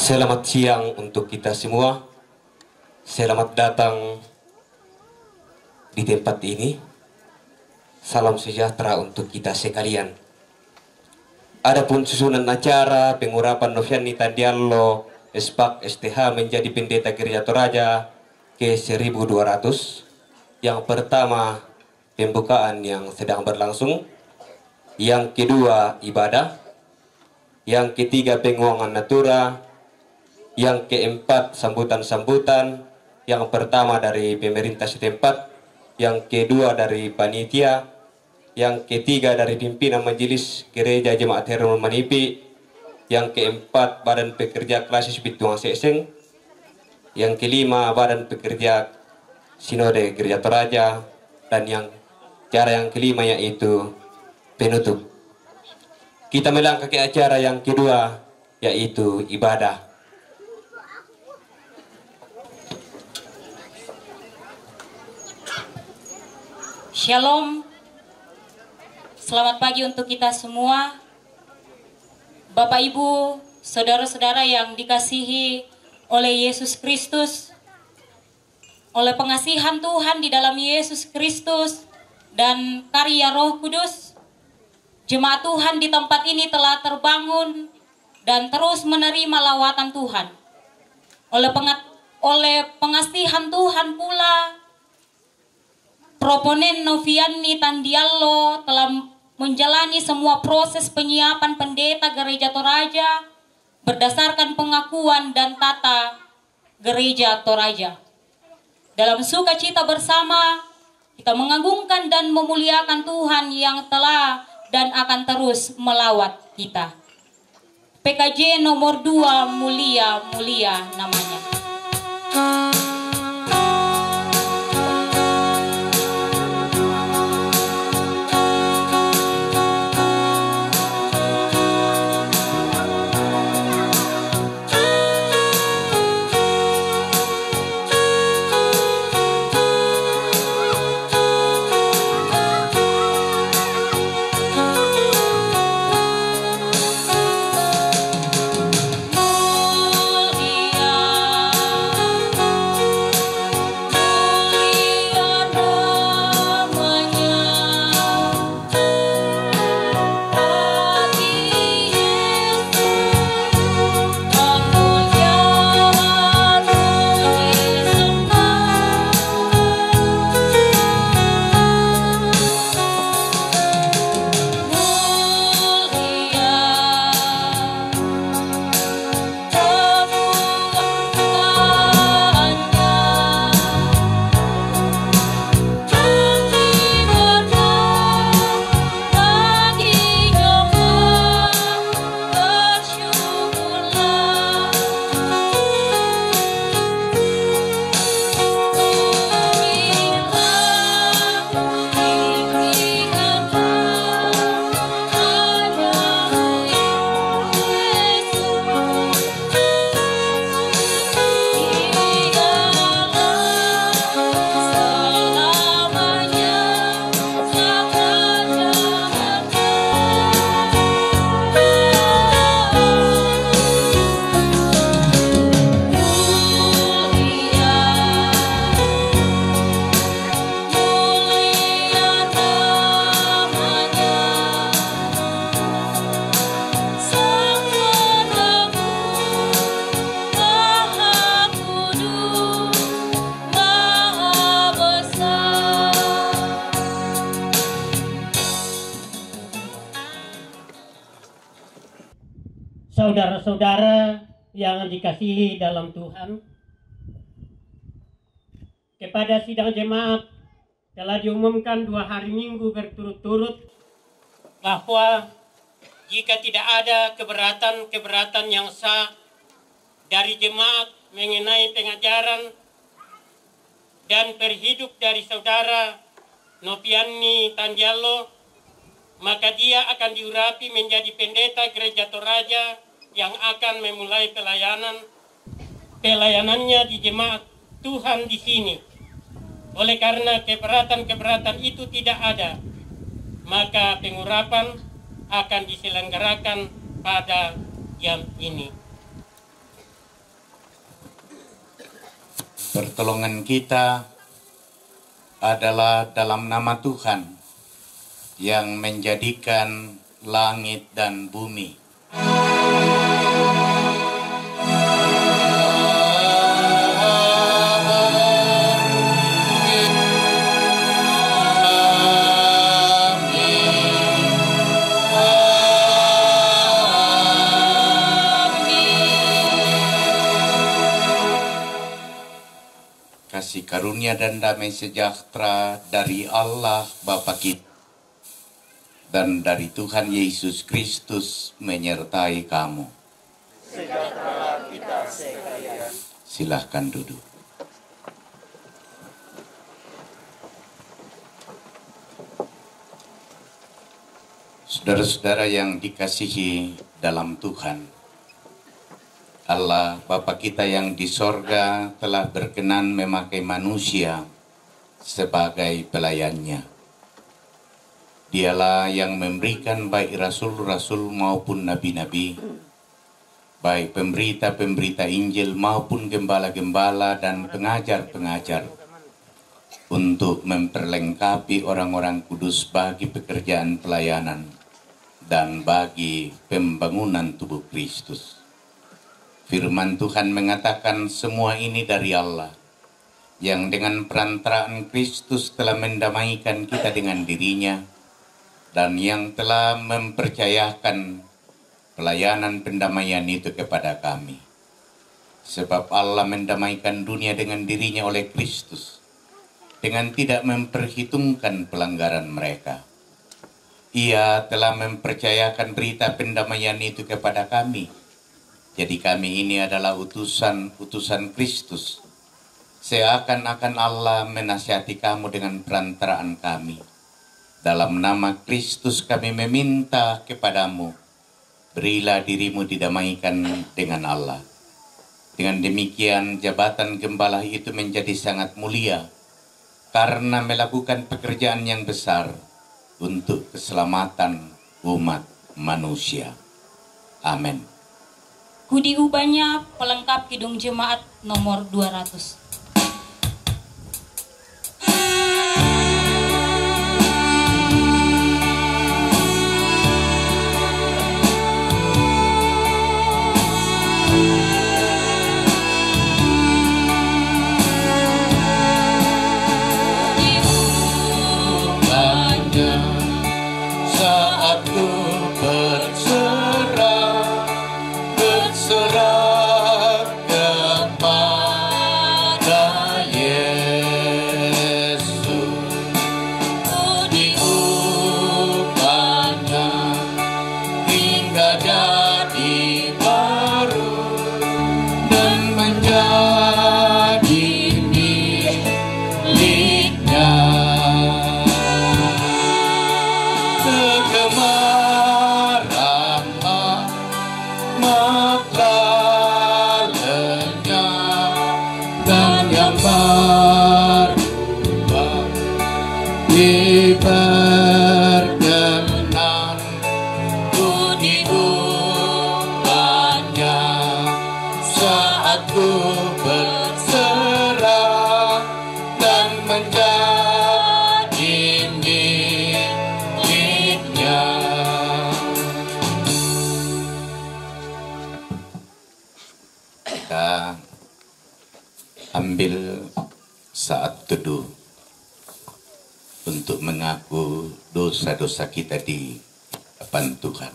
Selamat siang untuk kita semua. Selamat datang di tempat ini. Salam sejahtera untuk kita sekalian. Adapun susunan acara pengurapan Noviani Tandiallo SPAK STH menjadi pendeta Gereja Toraja ke 1200. Yang pertama, pembukaan yang sedang berlangsung. Yang kedua, ibadah. Yang ketiga, penguangan natura. Yang keempat, sambutan-sambutan. Yang pertama dari pemerintah setempat, yang kedua dari panitia, yang ketiga dari pimpinan majelis gereja Jemaat Hermann Manipi, yang keempat Badan Pekerja Klasis Bituang Seseng, yang kelima Badan Pekerja Sinode Gereja Toraja, dan cara yang kelima yaitu penutup. Kita melangkah ke acara yang kedua yaitu ibadah. Shalom, selamat pagi untuk kita semua. Bapak Ibu, saudara-saudara yang dikasihi oleh Yesus Kristus, oleh pengasihan Tuhan di dalam Yesus Kristus dan karya Roh Kudus, jemaat Tuhan di tempat ini telah terbangun dan terus menerima lawatan Tuhan. Oleh pengasihan Tuhan pula, proponen Noviani Tandiallo telah menjalani semua proses penyiapan pendeta Gereja Toraja berdasarkan pengakuan dan tata Gereja Toraja. Dalam sukacita bersama, kita mengagungkan dan memuliakan Tuhan yang telah dan akan terus melawat kita. PKJ nomor 2, mulia-mulia namanya. Saudara-saudara yang dikasihi dalam Tuhan, kepada sidang jemaat telah diumumkan 2 hari minggu berturut-turut bahwa jika tidak ada keberatan yang sah dari jemaat mengenai pengajaran dan perhidup dari saudara Noviani Tandiallo, maka dia akan diurapi menjadi pendeta Gereja Toraja yang akan memulai pelayanannya di jemaat Tuhan di sini. Oleh karena keberatan itu tidak ada, maka pengurapan akan diselenggarakan pada jam ini. Pertolongan kita adalah dalam nama Tuhan yang menjadikan langit dan bumi. Kasih karunia dan damai sejahtera dari Allah Bapa kita dan dari Tuhan Yesus Kristus menyertai kamu. Sejahtera kita sekalian. Silahkan duduk. Saudara-saudara yang dikasihi dalam Tuhan, Allah Bapa kita yang di sorga telah berkenan memakai manusia sebagai pelayannya. Dialah yang memberikan baik rasul-rasul maupun nabi-nabi, baik pemberita-pemberita Injil maupun gembala-gembala dan pengajar-pengajar, untuk memperlengkapi orang-orang kudus bagi pekerjaan pelayanan dan bagi pembangunan tubuh Kristus. Firman Tuhan mengatakan semua ini dari Allah, yang dengan perantaraan Kristus telah mendamaikan kita dengan dirinya, dan yang telah mempercayakan pelayanan pendamaian itu kepada kami. Sebab Allah mendamaikan dunia dengan dirinya oleh Kristus, dengan tidak memperhitungkan pelanggaran mereka. Ia telah mempercayakan berita pendamaian itu kepada kami. Jadi kami ini adalah utusan Kristus. Seakan-akan Allah menasihati kamu dengan perantaraan kami. Dalam nama Kristus kami meminta kepadamu, berilah dirimu didamaikan dengan Allah. Dengan demikian jabatan gembala itu menjadi sangat mulia, karena melakukan pekerjaan yang besar untuk keselamatan umat manusia. Amin. Hudi ubahnya pelengkap Kidung Jemaat nomor 200. Saat ku berserah kepada Yesus, diubahnya hingga jadi baru dan menjadi miliknya. Kegemaran maka lenyap dan yang berubah diperkenan ku diubahnya saat ku berserah dan menjadi miliknya. Kita ambil saat teduh untuk mengaku dosa-dosa kita di depan Tuhan.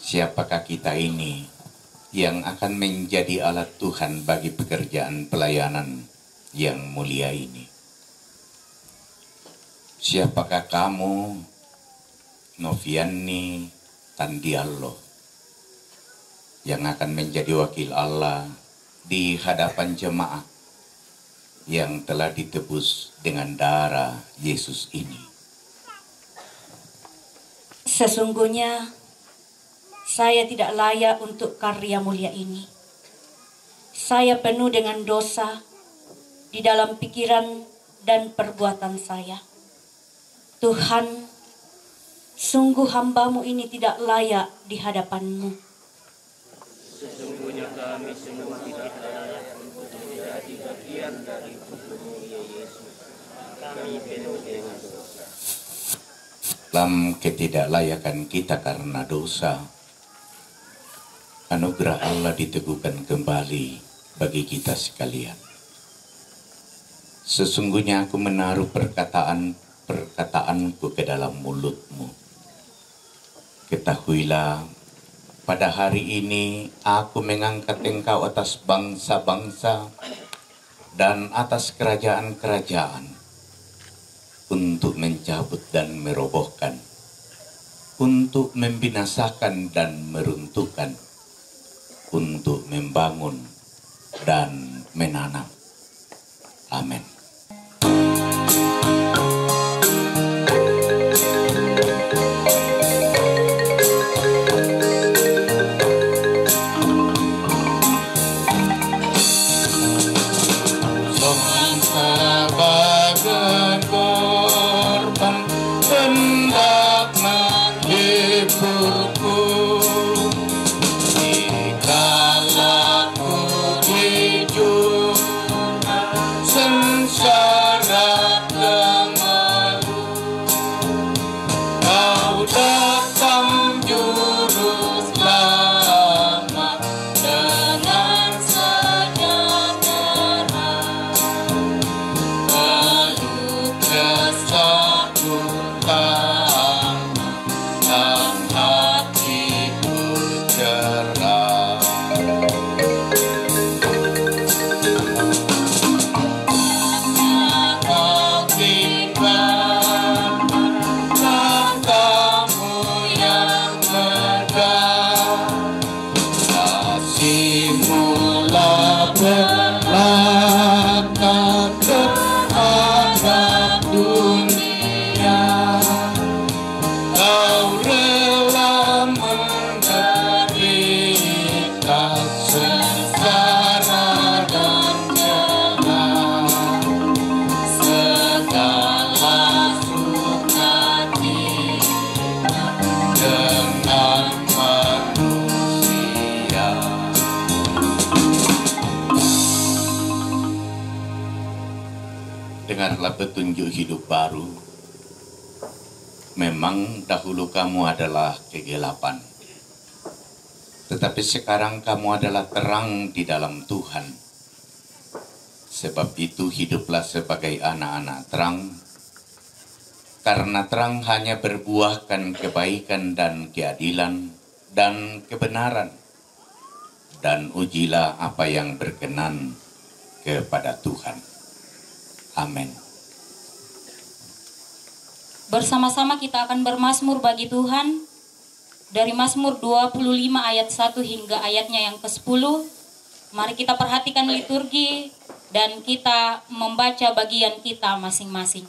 Siapakah kita ini yang akan menjadi alat Tuhan bagi pekerjaan pelayanan yang mulia ini? Siapakah kamu, Noviani Tandiallo, yang akan menjadi wakil Allah di hadapan jemaat yang telah ditebus dengan darah Yesus ini? Sesungguhnya saya tidak layak untuk karya mulia ini. Saya penuh dengan dosa di dalam pikiran dan perbuatan saya. Tuhan, sungguh hamba-Mu ini tidak layak di hadapan-Mu. Sesungguhnya kami semua tidak layak untuk menjadi bagian dari tubuh-Mu ya Yesus. Kami penuh dengan dosa. Dalam ketidaklayakan kita karena dosa, anugerah Allah diteguhkan kembali bagi kita sekalian. Sesungguhnya aku menaruh perkataanku ke dalam mulut-Mu. Ketahuilah, pada hari ini aku mengangkat Engkau atas bangsa-bangsa dan atas kerajaan-kerajaan untuk mencabut dan merobohkan, untuk membinasakan dan meruntuhkan, untuk membangun dan menanam. Amin. Dengarlah petunjuk hidup baru. Memang dahulu kamu adalah kegelapan, tetapi sekarang kamu adalah terang di dalam Tuhan. Sebab itu hiduplah sebagai anak-anak terang, karena terang hanya berbuahkan kebaikan dan keadilan dan kebenaran. Dan ujilah apa yang berkenan kepada Tuhan. Amin. Bersama-sama kita akan bermazmur bagi Tuhan dari Mazmur 25 ayat 1 hingga ayatnya yang ke-10. Mari kita perhatikan liturgi dan kita membaca bagian kita masing-masing.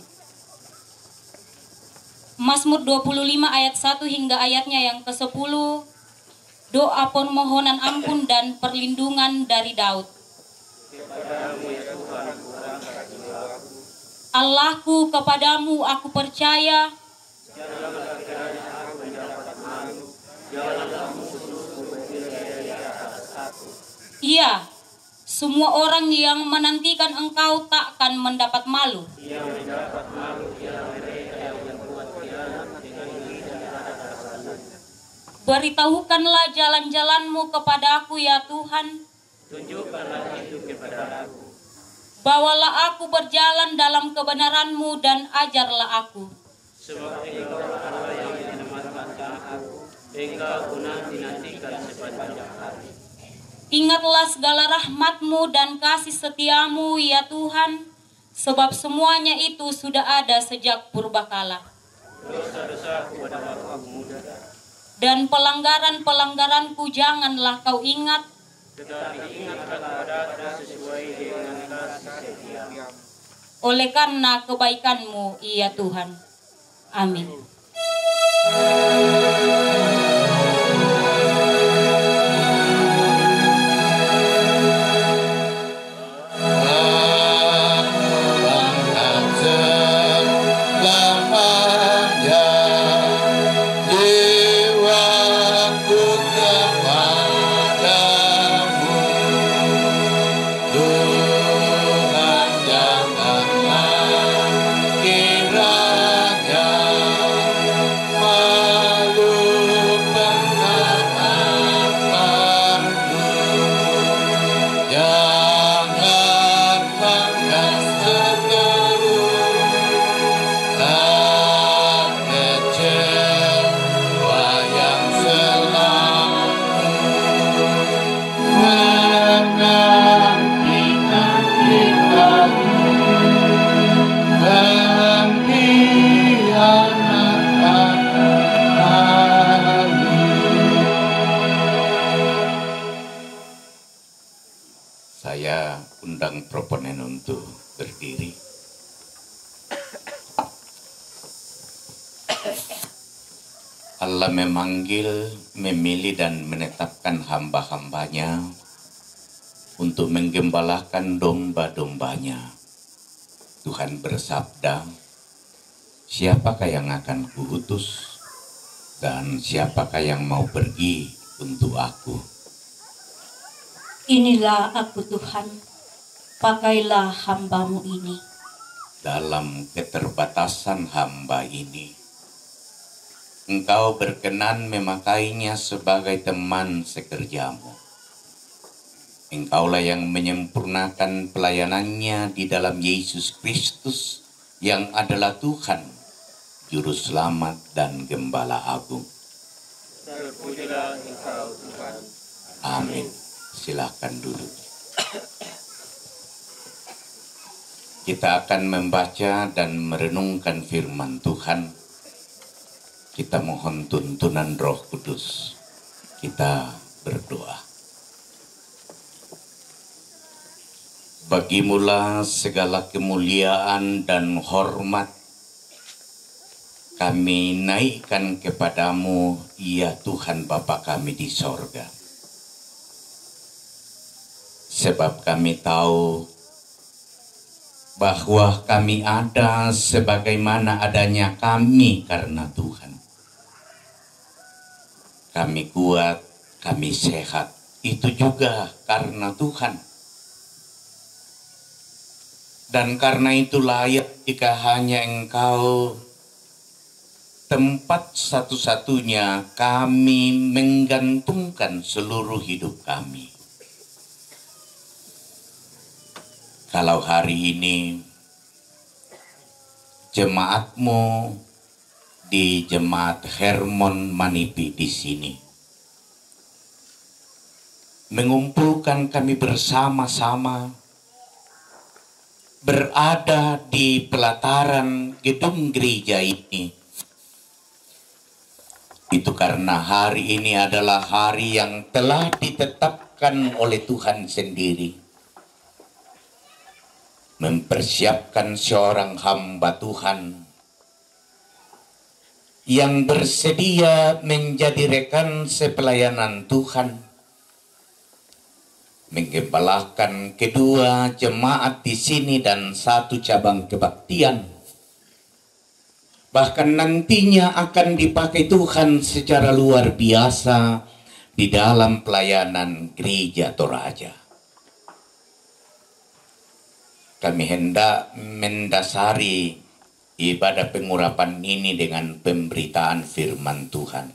Mazmur 25 ayat 1 hingga ayatnya yang ke-10. Doa permohonan ampun dan perlindungan dari Daud. Allahku, kepadamu aku percaya. Iya, semua orang yang menantikan Engkau takkan mendapat malu. Beritahukanlah jalan-jalan-Mu kepada aku ya Tuhan. Tunjukkanlah itu kepada aku. Bawalah aku berjalan dalam kebenaran-Mu dan ajarlah aku. Sebab Engkau Allah yang menyelamatkan aku. Engkau ku nanti-nantikan sepanjang hari. Ingatlah segala rahmat-Mu dan kasih setia-Mu ya Tuhan, sebab semuanya itu sudah ada sejak purbakala. Dosa-dosaku pada waktu muda, Dan pelanggaran-pelanggaranku janganlah Kau ingat. tetapi ingatlah padaku sesuai dengan kasih setia. Oleh karena kebaikan-Mu ya Tuhan. Amin. Jiwaku kepadamu. Saya undang proponen untuk berdiri. Allah memanggil, memilih dan menetapkan hamba-hambanya untuk menggembalakan domba-dombanya. Tuhan bersabda, siapakah yang akan kuutus dan siapakah yang mau pergi untuk aku? Inilah aku Tuhan, pakailah hambamu ini. Dalam keterbatasan hamba ini, Engkau berkenan memakainya sebagai teman sekerjamu. Engkaulah yang menyempurnakan pelayanannya di dalam Yesus Kristus yang adalah Tuhan, Juru Selamat dan Gembala Agung. Terpujilah Engkau Tuhan. Amin. Silakan duduk. Kita akan membaca dan merenungkan firman Tuhan. Kita mohon tuntunan Roh Kudus. Kita berdoa. Bagimulah segala kemuliaan dan hormat. Kami naikkan kepadamu, ya Tuhan Bapa kami di sorga. Sebab kami tahu bahwa kami ada sebagaimana adanya kami karena Tuhan. Kami kuat, kami sehat, itu juga karena Tuhan. Dan karena itu layak jika hanya Engkau tempat satu-satunya kami menggantungkan seluruh hidup kami. Kalau hari ini jemaatmu di Jemaat Hermon Manipi di sini mengumpulkan kami bersama-sama berada di pelataran gedung gereja ini, itu karena hari ini adalah hari yang telah ditetapkan oleh Tuhan sendiri. Mempersiapkan seorang hamba Tuhan yang bersedia menjadi rekan sepelayanan Tuhan, menggembalakan kedua jemaat di sini dan satu cabang kebaktian. Bahkan nantinya akan dipakai Tuhan secara luar biasa di dalam pelayanan gereja Toraja. Kami hendak mendasari ibadah pengurapan ini dengan pemberitaan firman Tuhan.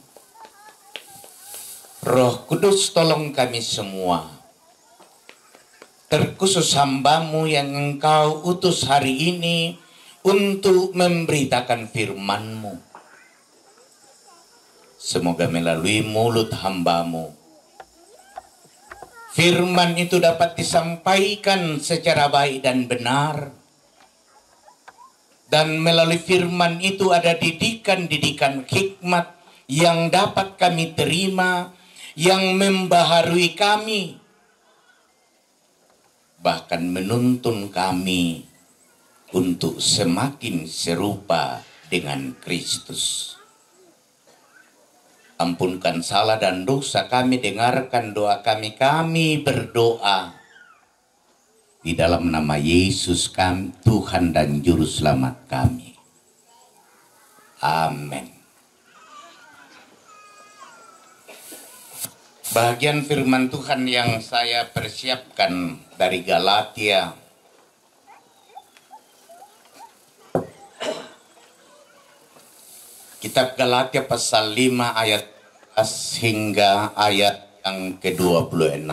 Roh Kudus tolong kami semua, terkhusus hamba-Mu yang Engkau utus hari ini untuk memberitakan firman-Mu. Semoga melalui mulut hamba-Mu, firman itu dapat disampaikan secara baik dan benar. Dan melalui firman itu ada didikan-didikan hikmat yang dapat kami terima, yang membaharui kami, bahkan menuntun kami untuk semakin serupa dengan Kristus. Ampunkan salah dan dosa kami, dengarkan doa kami. Kami berdoa di dalam nama Yesus kami, Tuhan dan Juru Selamat kami. Amin. Bagian firman Tuhan yang saya persiapkan dari Galatia Kitab Galatia pasal 5 ayat 11 hingga ayat yang ke-26.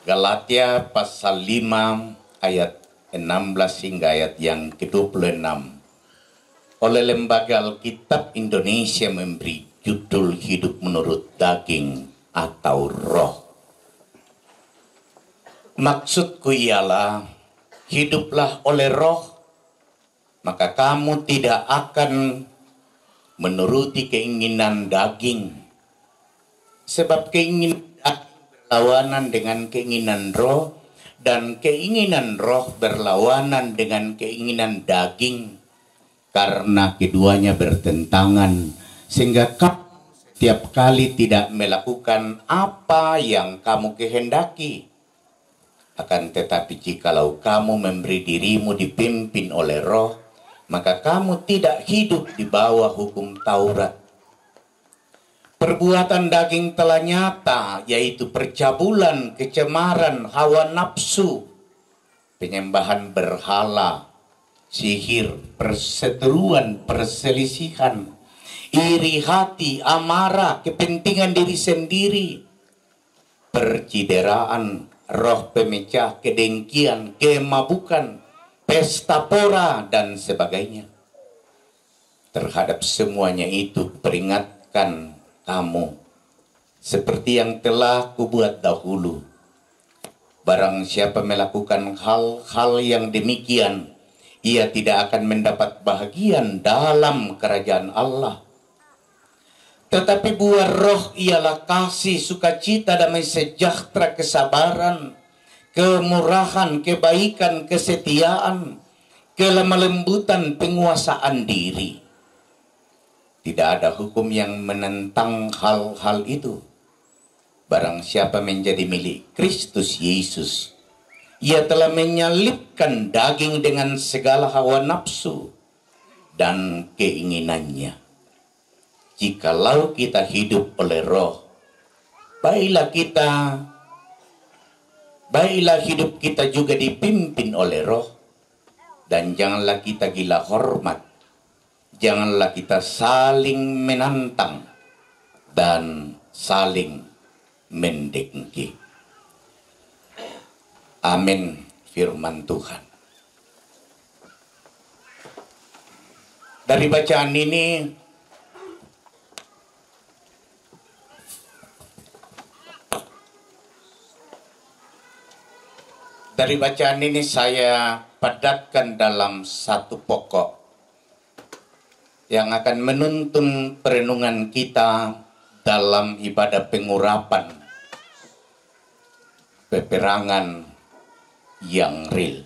Galatia pasal 5 ayat 16 hingga ayat yang ke-26. Oleh Lembaga Alkitab Indonesia memberi judul Hidup Menurut Daging atau Roh. Maksudku ialah hiduplah oleh roh, maka kamu tidak akan menuruti keinginan daging. Sebab keinginan berlawanan dengan keinginan roh, dan keinginan roh berlawanan dengan keinginan daging, karena keduanya bertentangan, sehingga kamu setiap kali tidak melakukan apa yang kamu kehendaki. Akan tetapi jikalau kamu memberi dirimu dipimpin oleh roh, maka kamu tidak hidup di bawah hukum Taurat. Perbuatan daging telah nyata, yaitu percabulan, kecemaran, hawa nafsu, penyembahan berhala, sihir, perseteruan, perselisihan, iri hati, amarah, kepentingan diri sendiri, percideraan, roh pemecah, kedengkian, kemabukan, pesta pora, dan sebagainya. Terhadap semuanya itu peringatkan kamu, seperti yang telah kubuat dahulu. Barang siapa melakukan hal-hal yang demikian, ia tidak akan mendapat bahagian dalam kerajaan Allah. Tetapi buah roh ialah kasih, sukacita, damai sejahtera, kesabaran, kemurahan, kebaikan, kesetiaan, kelemah lembutan, penguasaan diri. Tidak ada hukum yang menentang hal-hal itu. Barang siapa menjadi milik Kristus Yesus, ia telah menyalibkan daging dengan segala hawa nafsu dan keinginannya. Jikalau kita hidup oleh roh, baiklah hidup kita juga dipimpin oleh roh. Dan janganlah kita gila hormat, janganlah kita saling menantang dan saling mendengki. Amin, firman Tuhan. Dari bacaan ini, saya padatkan dalam satu pokok yang akan menuntun perenungan kita dalam ibadah pengurapan peperangan yang real.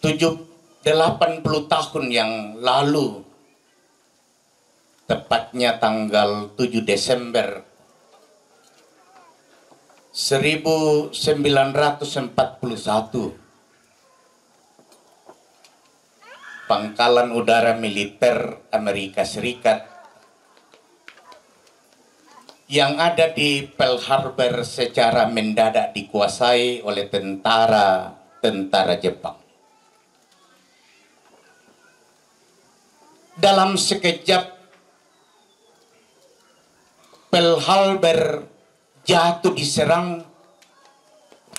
$80 tahun yang lalu, tepatnya tanggal 7 Desember 1941, Pangkalan Udara Militer Amerika Serikat yang ada di Pearl Harbor secara mendadak dikuasai oleh tentara Jepang. Dalam sekejap Pearl Harbor jatuh diserang,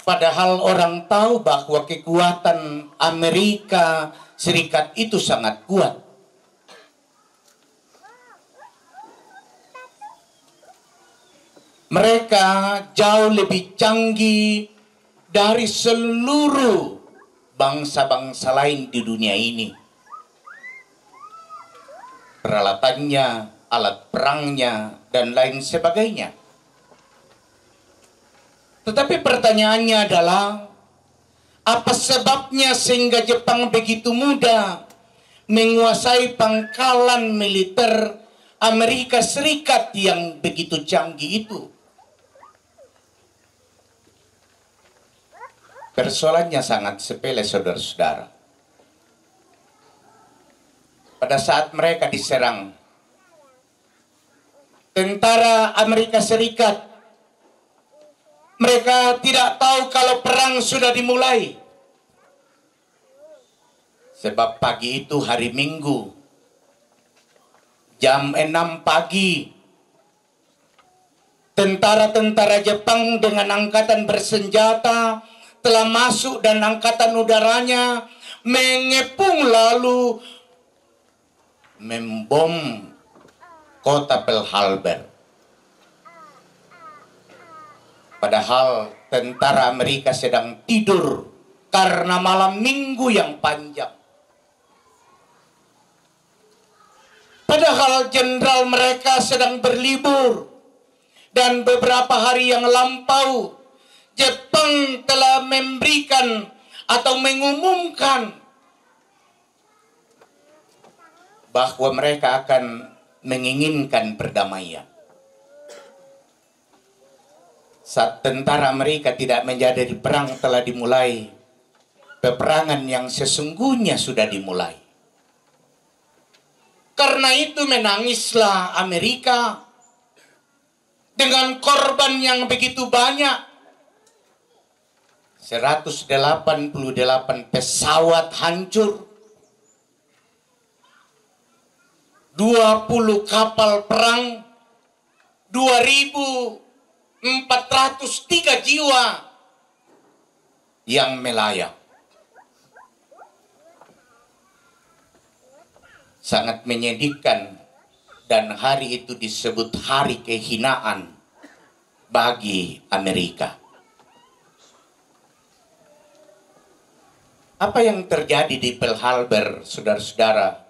padahal orang tahu bahwa kekuatan Amerika Serikat itu sangat kuat. Mereka jauh lebih canggih dari seluruh bangsa-bangsa lain di dunia ini. Peralatannya, alat perangnya, dan lain sebagainya. Tetapi pertanyaannya adalah, apa sebabnya sehingga Jepang begitu mudah menguasai pangkalan militer Amerika Serikat yang begitu canggih itu? Persoalannya sangat sepele, saudara-saudara. Pada saat mereka diserang, tentara Amerika Serikat, mereka tidak tahu kalau perang sudah dimulai. Sebab pagi itu hari Minggu, jam 6 pagi, tentara-tentara Jepang dengan angkatan bersenjata telah masuk dan angkatan udaranya mengepung lalu membom kota Pearl Harbor. Padahal tentara Amerika sedang tidur karena malam Minggu yang panjang. Padahal jenderal mereka sedang berlibur. Dan beberapa hari yang lampau, Jepang telah memberikan atau mengumumkan bahwa mereka akan menginginkan perdamaian. Saat tentara Amerika tidak menjadi perang telah dimulai, peperangan yang sesungguhnya sudah dimulai. Karena itu menangislah Amerika dengan korban yang begitu banyak. 188 pesawat hancur, 20 kapal perang, 2.403 jiwa yang melayang. Sangat menyedihkan, dan hari itu disebut hari kehinaan bagi Amerika. Apa yang terjadi di Pearl Harbor, saudara-saudara,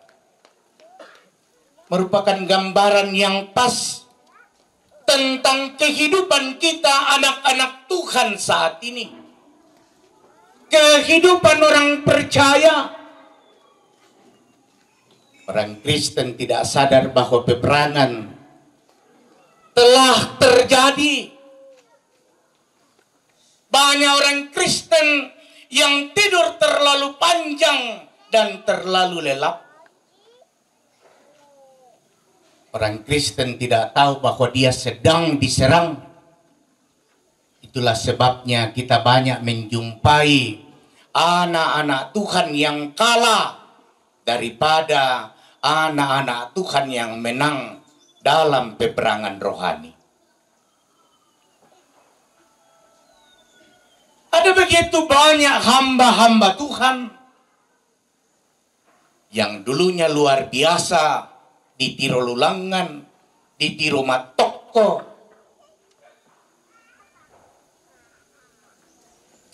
merupakan gambaran yang pas tentang kehidupan kita anak-anak Tuhan saat ini. Kehidupan orang percaya. Orang Kristen tidak sadar bahwa peperangan telah terjadi. Banyak orang Kristen yang tidur terlalu panjang dan terlalu lelap. Orang Kristen tidak tahu bahwa dia sedang diserang. Itulah sebabnya kita banyak menjumpai anak-anak Tuhan yang kalah daripada anak-anak Tuhan yang menang dalam peperangan rohani. Ada begitu banyak hamba-hamba Tuhan yang dulunya luar biasa di Tirolulangan, di Tiromatoko,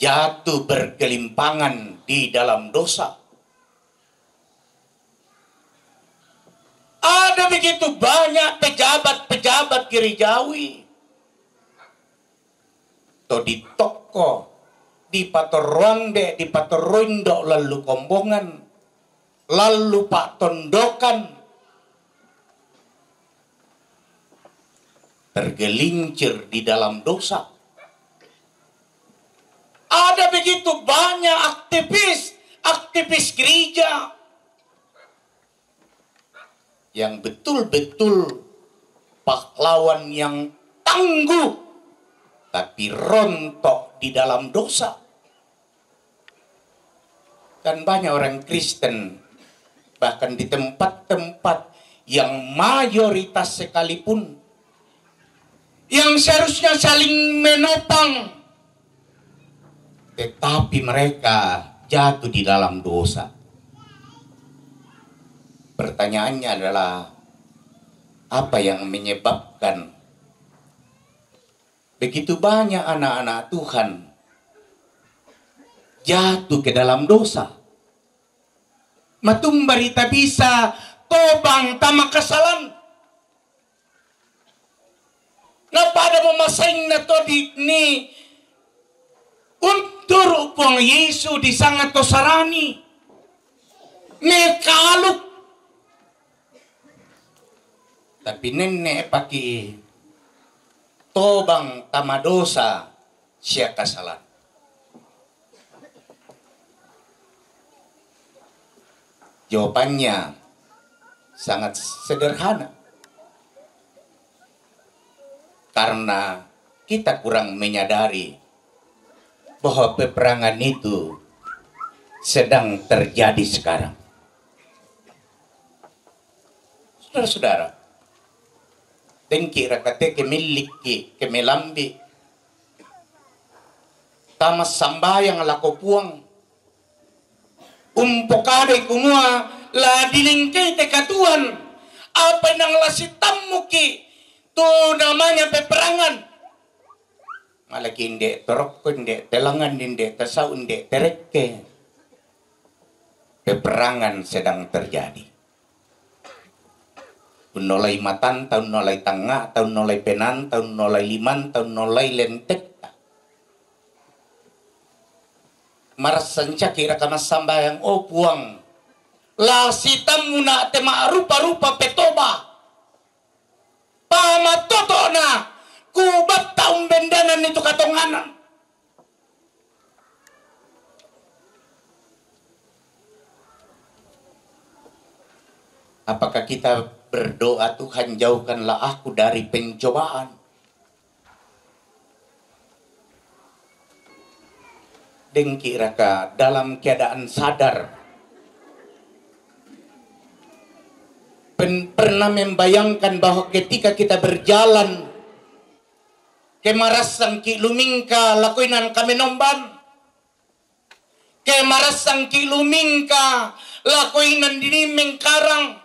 jatuh bergelimpangan di dalam dosa. Ada begitu banyak pejabat-pejabat gerejawi. Atau di toko, di Patoronde, di Patoroindo, lalu Kombongan, lalu Pak Tondokan, tergelincir di dalam dosa. Ada begitu banyak aktivis gereja yang betul-betul pahlawan yang tangguh, tapi rontok di dalam dosa. Dan banyak orang Kristen, bahkan di tempat-tempat yang mayoritas sekalipun, yang seharusnya saling menopang, tetapi mereka jatuh di dalam dosa. Pertanyaannya adalah, apa yang menyebabkan begitu banyak anak-anak Tuhan jatuh ke dalam dosa? Matumbari tak bisa tobang tama kasalan. Napada memasaing na to di ni untur upang Yesu di sangat tosarani mekaluk. Tapi nenek paki tobang tamadosa siya kasalan. Jawabannya sangat sederhana. Karena kita kurang menyadari bahwa peperangan itu sedang terjadi sekarang. Saudara-saudara, tengki rakate kemiliki kemelambi tamas sambayang lakopuang umpokade kumua la dilingkay tekatuan apa nang lasitamu ki to namanya peperangan malaki inde torok inde telangan inde tasau inde terekke. Peperangan sedang terjadi. Kun nolai matan, tahun nolai tangga, tahun nolai penan, tahun nolai liman, tahun nolai lentek. Marasanca kira kama sambayang o puang. La sitam muna tema rupa-rupa petoba. Pamatoto na kubat taong bendanan itu katonganan. Apakah kita berdoa, Tuhan jauhkanlah aku dari pencobaan? Dengki raka dalam keadaan sadar pernah membayangkan bahwa ketika kita berjalan kemarasang ki lumingka lakuinan kami nomban, kemarasang ki lumingka lakuinan dini mengkarang,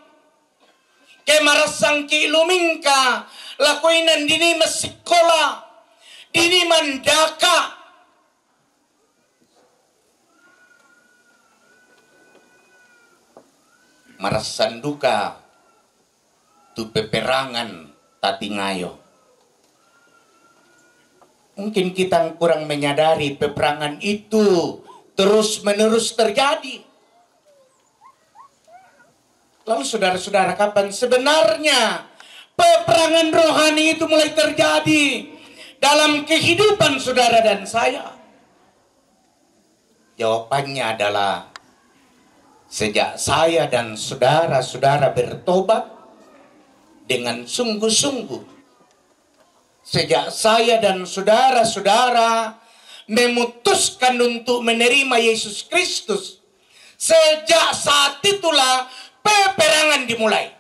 kemarasang ki lumingka lakuinan dini masikola, dini mandaka. Marasan duka tu peperangan tatingayo. Mungkin kita kurang menyadari peperangan itu terus menerus terjadi. Lalu saudara-saudara, kapan sebenarnya peperangan rohani itu mulai terjadi dalam kehidupan saudara dan saya? Jawabannya adalah sejak saya dan saudara-saudara bertobat dengan sungguh-sungguh. Sejak saya dan saudara-saudara memutuskan untuk menerima Yesus Kristus, sejak saat itulah peperangan dimulai.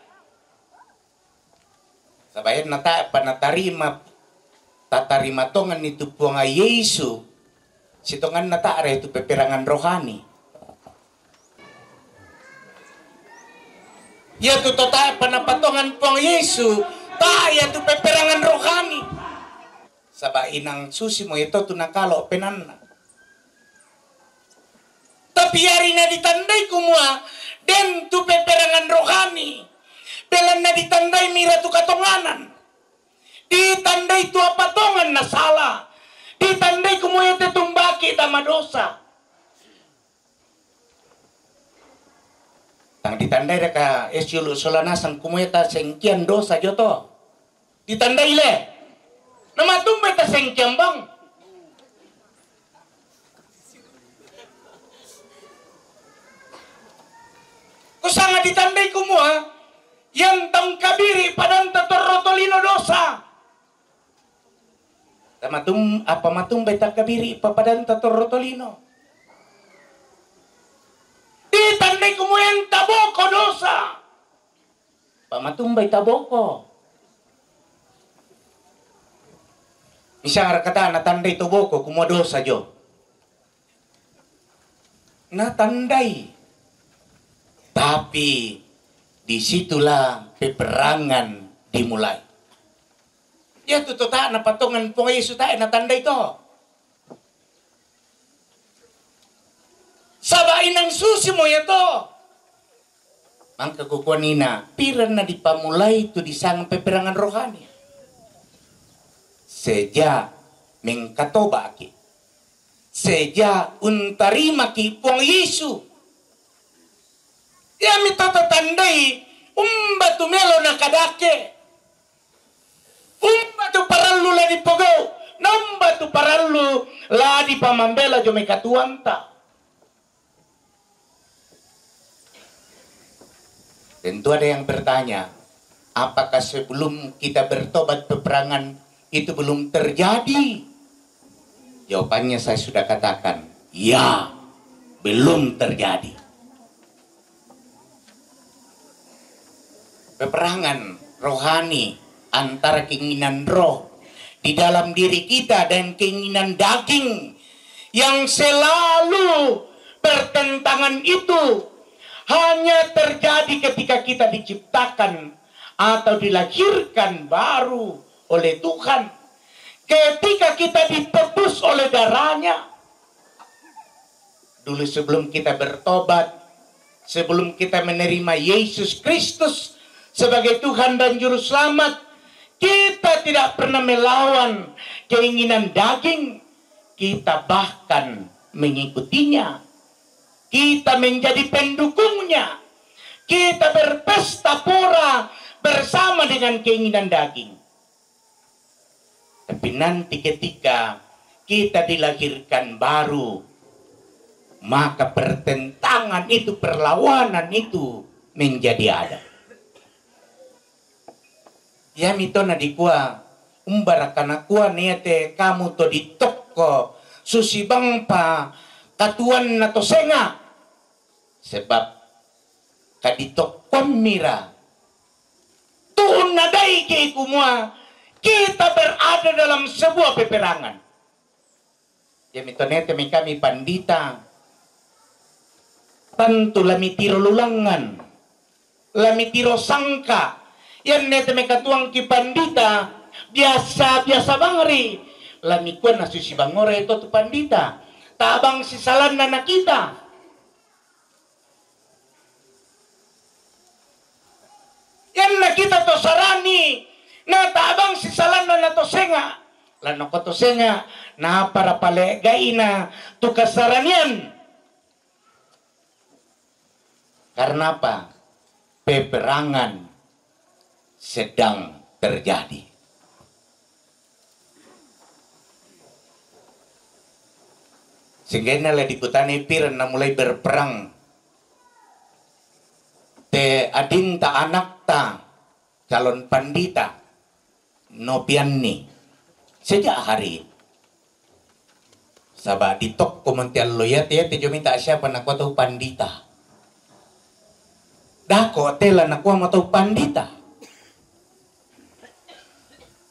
Sabayan nata panatarima tatarima tongan itu puanga Yesus, sitongan nata are itu peperangan rohani. Ya tu tota panapatongan puang Yesus, ta ya tu peperangan rohani. Sabah inang susi mo itu tu nakalo penanna. Tapi hari na ditandai kumua den tu peperangan rohani. Belan na ditandai mira tu katonganan. Ditandai tu apatongan na salah. Ditandai kumua itu tumbaki tama dosa. Tang ditandai reka esyulu solanasan kumueta sengkian dosa joto. Ditandai le. Nama tumbe ta sengkian bang. Kusanga ditandai kumua yang tang kabiri padan tatorotolino dosa. Tamatum apa matumbe ta kabiri papadan tatorotolino. Ditandai kumuyan taboko dosa. Pamatumbay taboko. Isang kata natandai taboko kumua dosa jo. Natandai. Tapi disitulah peperangan dimulai. Ya tutota na patongan po Yesus tayo natandai to. Sabain ang susi mo ito. Ang kakukuanina, piran na di pamulay ito di sang peperangan rohani. Sejak mengkatoba ki. Sejak untarima ki puang Yesu. Ya mitatatandai, umbatu melo na kadake. Umbatu parallu la di pogo. Nambatu parallu la di pamambela jo mekatuanta. Tentu ada yang bertanya, apakah sebelum kita bertobat peperangan itu belum terjadi? Jawabannya saya sudah katakan, ya, belum terjadi. Peperangan rohani antara keinginan roh di dalam diri kita dan keinginan daging yang selalu bertentangan itu hanya terjadi ketika kita diciptakan atau dilahirkan baru oleh Tuhan. Ketika kita ditebus oleh darahnya. Dulu sebelum kita bertobat, sebelum kita menerima Yesus Kristus sebagai Tuhan dan Juru Selamat, kita tidak pernah melawan keinginan daging. Kita bahkan mengikutinya. Kita menjadi pendukungnya. Kita berpesta pora bersama dengan keinginan daging. Tapi nanti ketika kita dilahirkan baru, maka pertentangan itu, perlawanan itu menjadi ada. Ya mitona di kuah umbara kana kuah niate kamu to di toko susi bangpa katuan na to senga, sebab kaditok mira tuun nadai ke kumua kita berada dalam sebuah peperangan. Ya mitonete kami pandita tentu lamitiro lulangan, lamitiro sangka. Yan nete katuang ki pandita biasa bangri lamikuan na susi bangore itu tu pandita tabang sisalan na kita. Yan na kita to sarani na tabang sisalan na to senga lano ko to senga na para palegay na tu kasaranian. Karena apa? Peperangan sedang terjadi. Sehingga nalah dikutani piran na mulai berperang. Te adinta anak ta calon pandita nopianni sejak hari sabah ditok komentar loya te jominta siapa nak tahu pandita. Dako tela nak tahu pandita.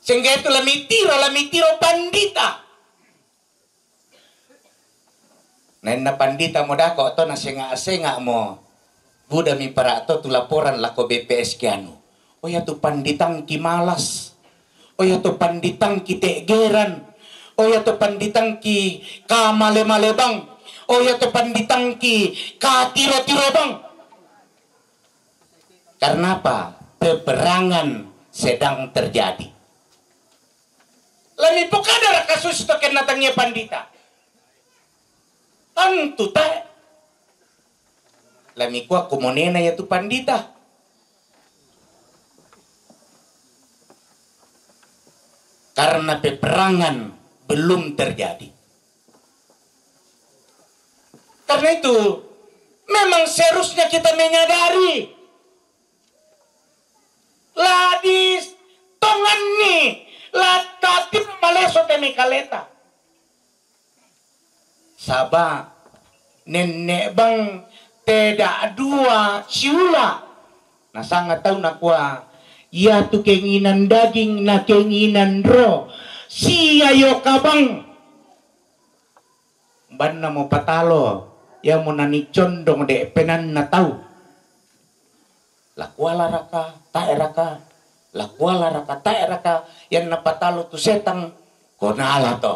Sehingga itu lamitiro pandita. Nena pandita mo dako to na senga mo. Buda mi para to tu laporan lako BPS kianu. O ya tu panditang ki malas. O ya tu panditang ki tegeran. O ya tu panditang ki kamale-male bang. O ya tu panditang ki katiro-tiro bang. Karena apa? Peperangan sedang terjadi. Lami pokadara kasus to ken natangnya pandita. Tentu tak. Lami kuah kumonena ya tu pandita. Karena peperangan belum terjadi. Karena itu memang seharusnya kita menyadari ladis tongan nih latati maleso temi kaleta. Sabah nenek bang tidak dua siula. Nah sangat tahu nak kuah. Ya tu keinginan daging na keinginan roh. Siayo kabang. Ban na mo patalo. Ya mo nani condong de penan na tahu. Lakwala raka, tae raka. Lakwala raka, tae raka. Yan na patalo tu setang. Kona ala to.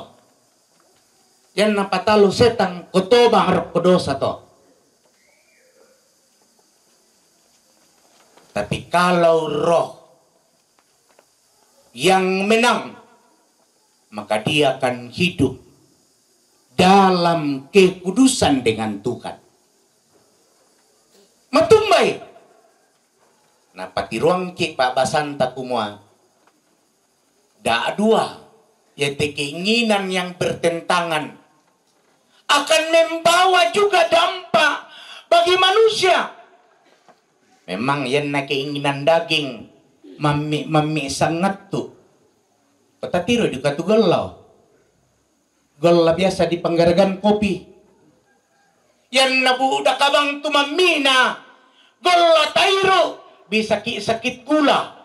Yan na patalo setang. Kotoba harap kodosa to. Tapi kalau roh yang menang, maka dia akan hidup dalam kekudusan dengan Tuhan. Matumbai. Nah, pati ruang ki Pak Basanta kumua. Da dua, yaitu keinginan yang bertentangan akan membawa juga dampak bagi manusia. Memang yan na keinginan daging mami sangat tu. Patatiro di katu golaw. Gola biasa di panggaragan kopi. Yan na budak kabang tumamina. Gola tairo bisa sakit gula.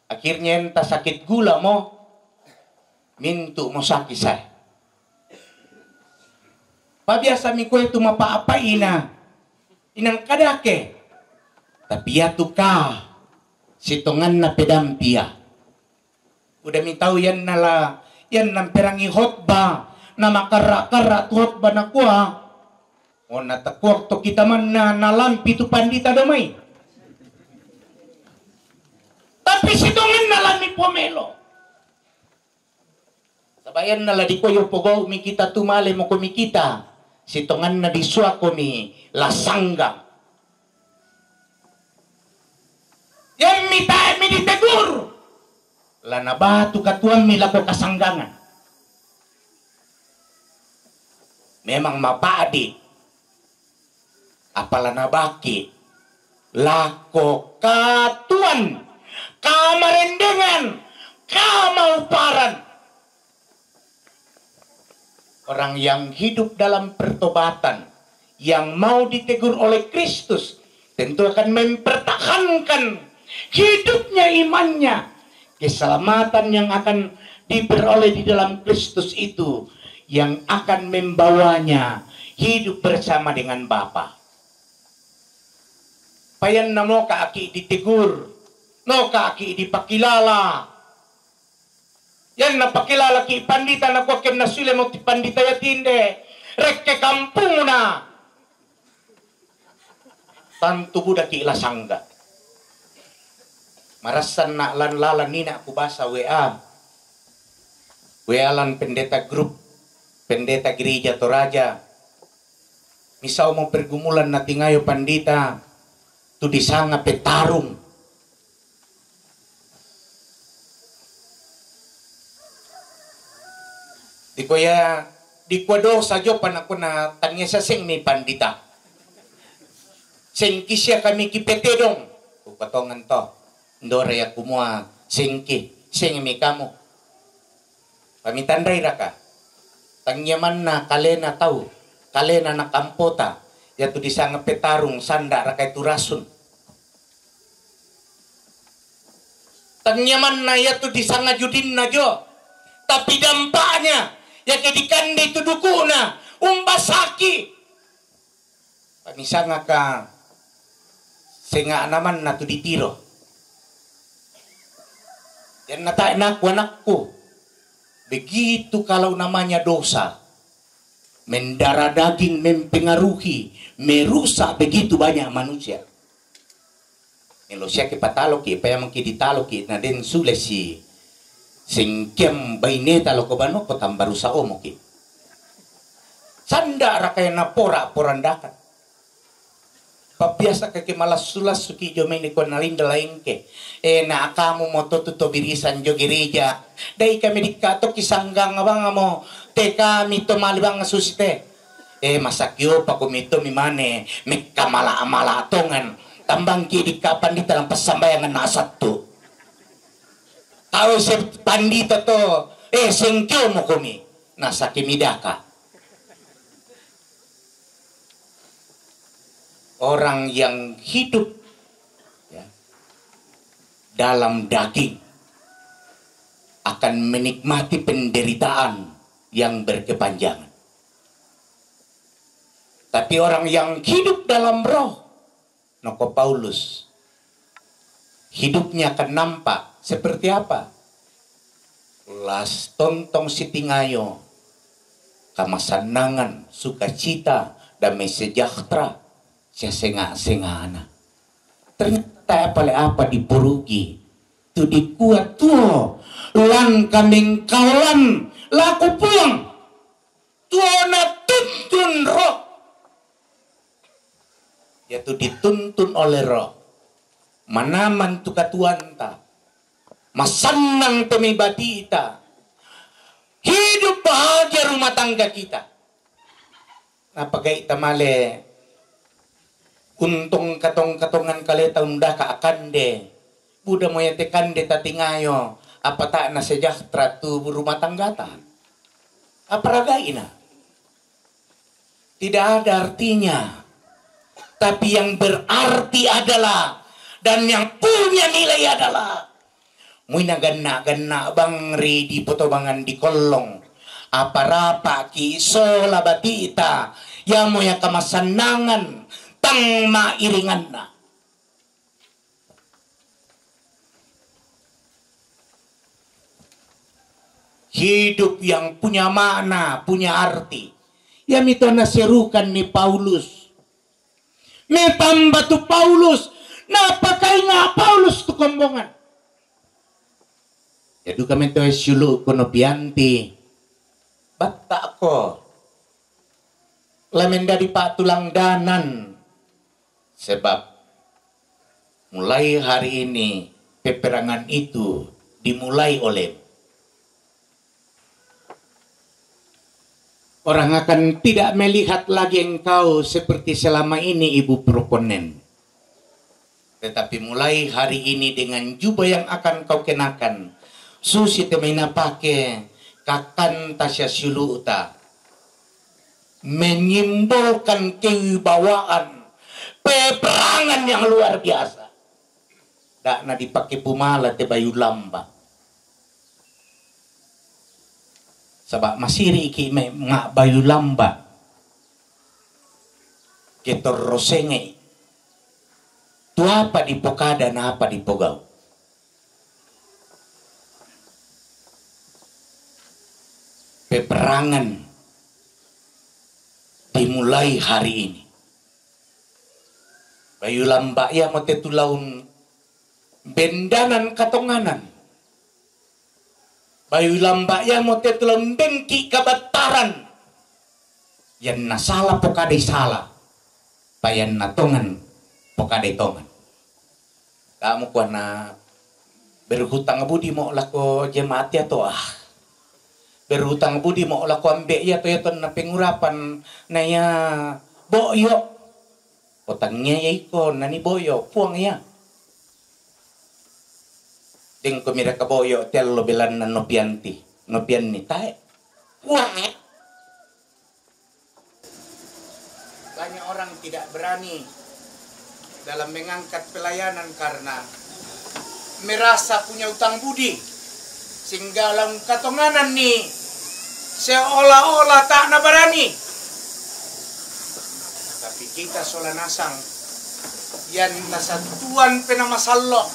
Akhirnya enta sakit gula mo mintu mo sakit saya. Pabiasa mi ko itu mapa-apai na inang kadake. Tapi ya tuka sitongan na pedampia. Udah mi tahu yan nala yan namperangi hotba na makara-kara tu hotba na kuha. O natakwak to kita man na nalampi tu pandita damay. pomelo. Sabayan na di ko yung pogo mi kita tumale mo kumikita. Sitongan na diswa ko mi lasanggang. Yan mi tayo mi ditegur. Lanabatu katuan mi lako kasanggangan. Memang mapadi. Apala nabaki. Lako katuan. Kamarendengan. Kamauparan. Orang yang hidup dalam pertobatan, yang mau ditegur oleh Kristus, tentu akan mempertahankan hidupnya imannya. Keselamatan yang akan diperoleh di dalam Kristus itu, yang akan membawanya hidup bersama dengan Bapa. Payan na mo kaaki ditegur, no kaaki dipakilala. Yan napakilala ki pandita na ko kem na sule mo ti pandita yatinde. Rekke kampung na. Tantu budak ki ilasangga. Marasan na lan nina aku basa WA. WA lan pendeta grup, pendeta gereja Toraja. Misal mau pergumulan na tingayo pandita. Tu disanga petarung. Di ko do sajo pan ako na tanya sa sing ni pandita. Singki siya kami kipetedong. Upatongan to. Ndore ya kumua singki. Sing mi kamu. Pamitanday ra ka. Tangyaman na kalena tau. Kalena na kampota. Yatu disanga petarung sanda ra kay turasun. Tangyaman na yatu disanga judin na jo. Tapi dampaknya ya kedikan di tudukuna umbasaki panisanga ka senga naman na tu ditiro yan natain aku anakku begitu kalau namanya dosa mendarah daging mempengaruhi merusak begitu banyak manusia Elosya ki patalo ki pa yang ditalo ki na den sulesi singkem baineta lo ko bano ko tambaru sa omo ki sanda ra kay na porandakan pabiasa kay malas sulas suki jo ni ko nalinda laingke na akamu mo to birisan jo gereja dai kami dikato kisanggang abang mo te kami to malibang susite masakyo pa kumito mi mane mi kamala-amala atongan tambang ki di kapan di talang pasambayangan na asatto. Tahu si pandita to, sengkyo mo kumi, nasa kimidaka. Orang yang hidup ya, dalam daging akan menikmati penderitaan yang berkepanjangan. Tapi orang yang hidup dalam roh, noko Paulus, hidupnya akan nampak seperti apa? Las tontong sitingayo, kamasanangan, sukacita, damai sejahtera, siya senga-sengana. Ternyata apa dipurugi, tu dikuat tuo, lan kaming kawalan, laku puang, tuo na tuntun roh. Yaitu dituntun oleh roh. Manaman tu katuanta. Masanang tumibati ita. Hidup bahagia rumah tangga kita. Napagay tamale. Untong katong-katongan kaleta unda ka akande. Buda mo yate kande tatingayo. Apata na sejahtera tu rumah tangga ta. Aparagay na. Tidak ada artinya. Tapi yang berarti adalah dan yang punya nilai adalah muy nagana bang di potobangan di kolong aparapa ki isola batita ya mo ya kamasanangan tang mairingan na hidup yang punya makna, punya arti. Ya mito naserukan ni Paulus. Metamba tu Paulus. Napakai nga Paulus tu kombongan. Yadu kami to syulu kono pianti. Batak ko. Lamen dari pak tulang danan. Sebab mulai hari ini peperangan itu dimulai oleh orang akan tidak melihat lagi engkau seperti selama ini ibu proponen. Tetapi mulai hari ini dengan jubah yang akan kau kenakan. Susi temena pake kakan tasya syuluta. Menyimbolkan kewibawaan. Peperangan yang luar biasa. Dak na dipakai pumala te bayu lamba. Sebab masiri iki ngak bayu lamba. Ketor rosenge. Tu apa di pokada na apa di pogau. Peperangan dimulai hari ini. Bayu lamba ya mote tulaun bendanan katonganan. Bayu lamba ya mote tulaun bengki kabataran. Yan nasala pokade salah. Payan natongan pokade tongan. Kamu kuah na berhutang budi mo lako jemaat ya toh. Berhutang budi mo lako ambek ya toh na pengurapan na ya boyo. Otangnya ya iko nani boyo puang ya. Ding kumira ka boyo tello belan na nopianti. Nopian ni tae. Puang ya. Banyak orang tidak berani dalam mengangkat pelayanan karena merasa punya utang budi. Sehingga lang katonganan ni seolah-olah tak na berani. Tapi kita solanasang yan nasatuan penamasallo.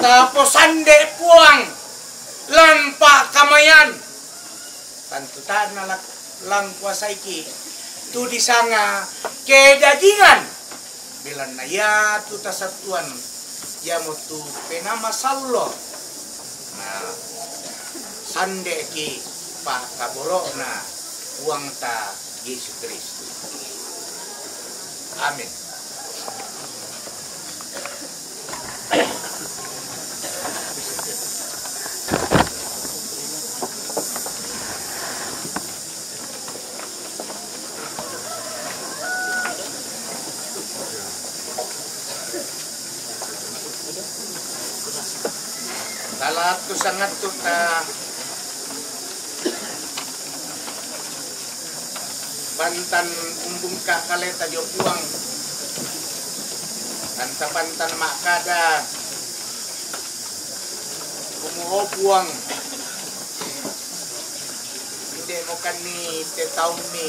Tapos sande puang lampa kamayan. Tantutan na lang kuasa iki. Tu di sanga kedagingan. Bilan na ya tu tasatuan ya motu penamasallo. Nah sande ki pa kaboro na uang ta Yesus Kristus. Amin. Salat tu sangat tu ta bantan umbung ka kaleta jo puang kanta bantan makada umuho puang hindi mo kani te taon ni